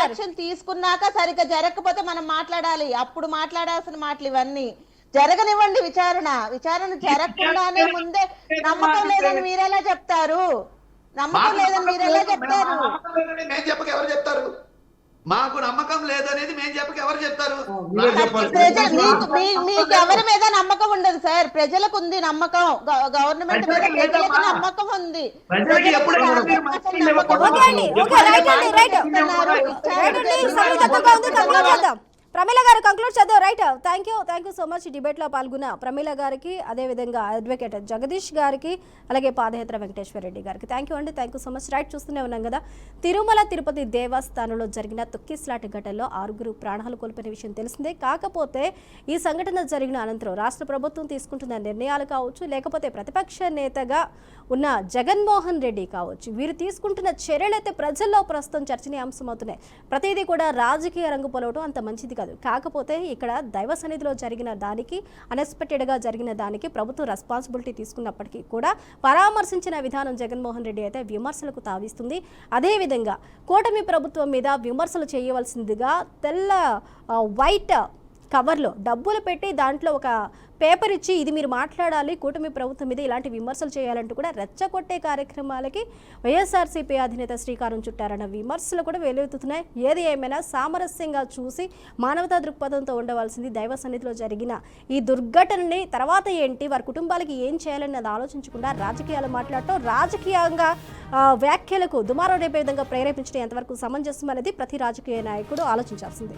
యాక్షన్ తీసుకున్నాక సరిగ్గా జరగకపోతే మనం మాట్లాడాలి. అప్పుడు మాట్లాడాల్సిన మాటలు ఇవన్నీ. జరగనివ్వండి విచారణ జరగకుండానే ముందే నమ్మకం లేదని మీరెలా చెప్తారు? నమ్మకం లేదని మీరెలా చెప్తారు? మాకు నమ్మకం లేదనేది మేము చెప్పక ఎవరు చెప్తారు? మీరే చెప్పాలి. మీకు ఎవరి మీద నమ్మకం ఉండదు సార్, ప్రజలకు ఉంది నమ్మకం, గవర్నమెంట్ మీద ప్రజలకు ప్రజలకు లేదమ్మా. నమ్మకం ఉంది. ప్రజలకి ఎప్పుడైనా మీరు మంచినీళ్ళు ఇవ్వకుండా, ఓకే అండి, ఓకే, రైట్ అండి, రైట్ రైట్ అండి, సమయం తక్కువగా ఉంది, కంక్లూడ్ చేద్దాం. ప్రమీల గారు కంక్లూడ్ చేద్దాం. Right, thank you so much. డిబేట్లో పాల్గొన్న ప్రమీల గారికి, అదేవిధంగా అడ్వకేట్ జగదీష్ గారికి, అలాగే పాదయాత్ర వెంకటేశ్వర రెడ్డి గారికి thank you so much. Right, చూస్తూనే ఉన్నాం కదా, తిరుమల తిరుపతి దేవస్థానంలో జరిగిన తొక్కిస్లాట ఘటనలో 6 ప్రాణాలు కోల్పోయిన విషయం తెలిసిందే. కాకపోతే ఈ సంఘటన జరిగిన అనంతరం రాష్ట్ర ప్రభుత్వం తీసుకుంటున్న నిర్ణయాలు కావచ్చు, లేకపోతే ప్రతిపక్ష నేతగా ఉన్న జగన్మోహన్ రెడ్డి కావచ్చు, వీరు తీసుకుంటున్న చర్యలైతే ప్రజల్లో ప్రస్తుతం చర్చనీయాంశమవుతున్నాయి. ప్రతిదీ కూడా రాజకీయ రంగు పొలవడం అంత మంచిది కాదు. కాకపోతే ఇక్కడ దైవ సన్నిధిలో జరిగిన దానికి, అన్ఎక్స్పెక్టెడ్గా జరిగిన దానికి ప్రభుత్వం రెస్పాన్సిబిలిటీ తీసుకున్నప్పటికీ కూడా పరామర్శించిన విధానం జగన్మోహన్ రెడ్డి అయితే విమర్శలకు తావిస్తుంది. అదేవిధంగా కూటమి ప్రభుత్వం మీద విమర్శలు చేయవలసిందిగా తెల్ల వైట్ కవర్లో డబ్బులు పెట్టి దాంట్లో ఒక పేపర్ ఇచ్చి ఇది మీరు మాట్లాడాలి, కూటమి ప్రభుత్వం మీద ఇలాంటి విమర్శలు చేయాలంటూ కూడా రెచ్చగొట్టే కార్యక్రమాలకి వైఎస్ఆర్సీపీ అధినేత శ్రీకారం చుట్టారన్న విమర్శలు కూడా వెలువెత్తుతున్నాయి. ఏది ఏమైనా సామరస్యంగా చూసి మానవతా దృక్పథంతో ఉండవలసింది. దైవ సన్నిధిలో జరిగిన ఈ దుర్ఘటనని తర్వాత ఏంటి, వారి కుటుంబాలకి ఏం చేయాలన్నది ఆలోచించకుండా రాజకీయాలు మాట్లాడటం, రాజకీయంగా వ్యాఖ్యలకు దుమారం రేపే విధంగా ప్రేరేపించడం ఎంతవరకు సమంజసం అనేది ప్రతి రాజకీయ నాయకుడు ఆలోచించాల్సింది.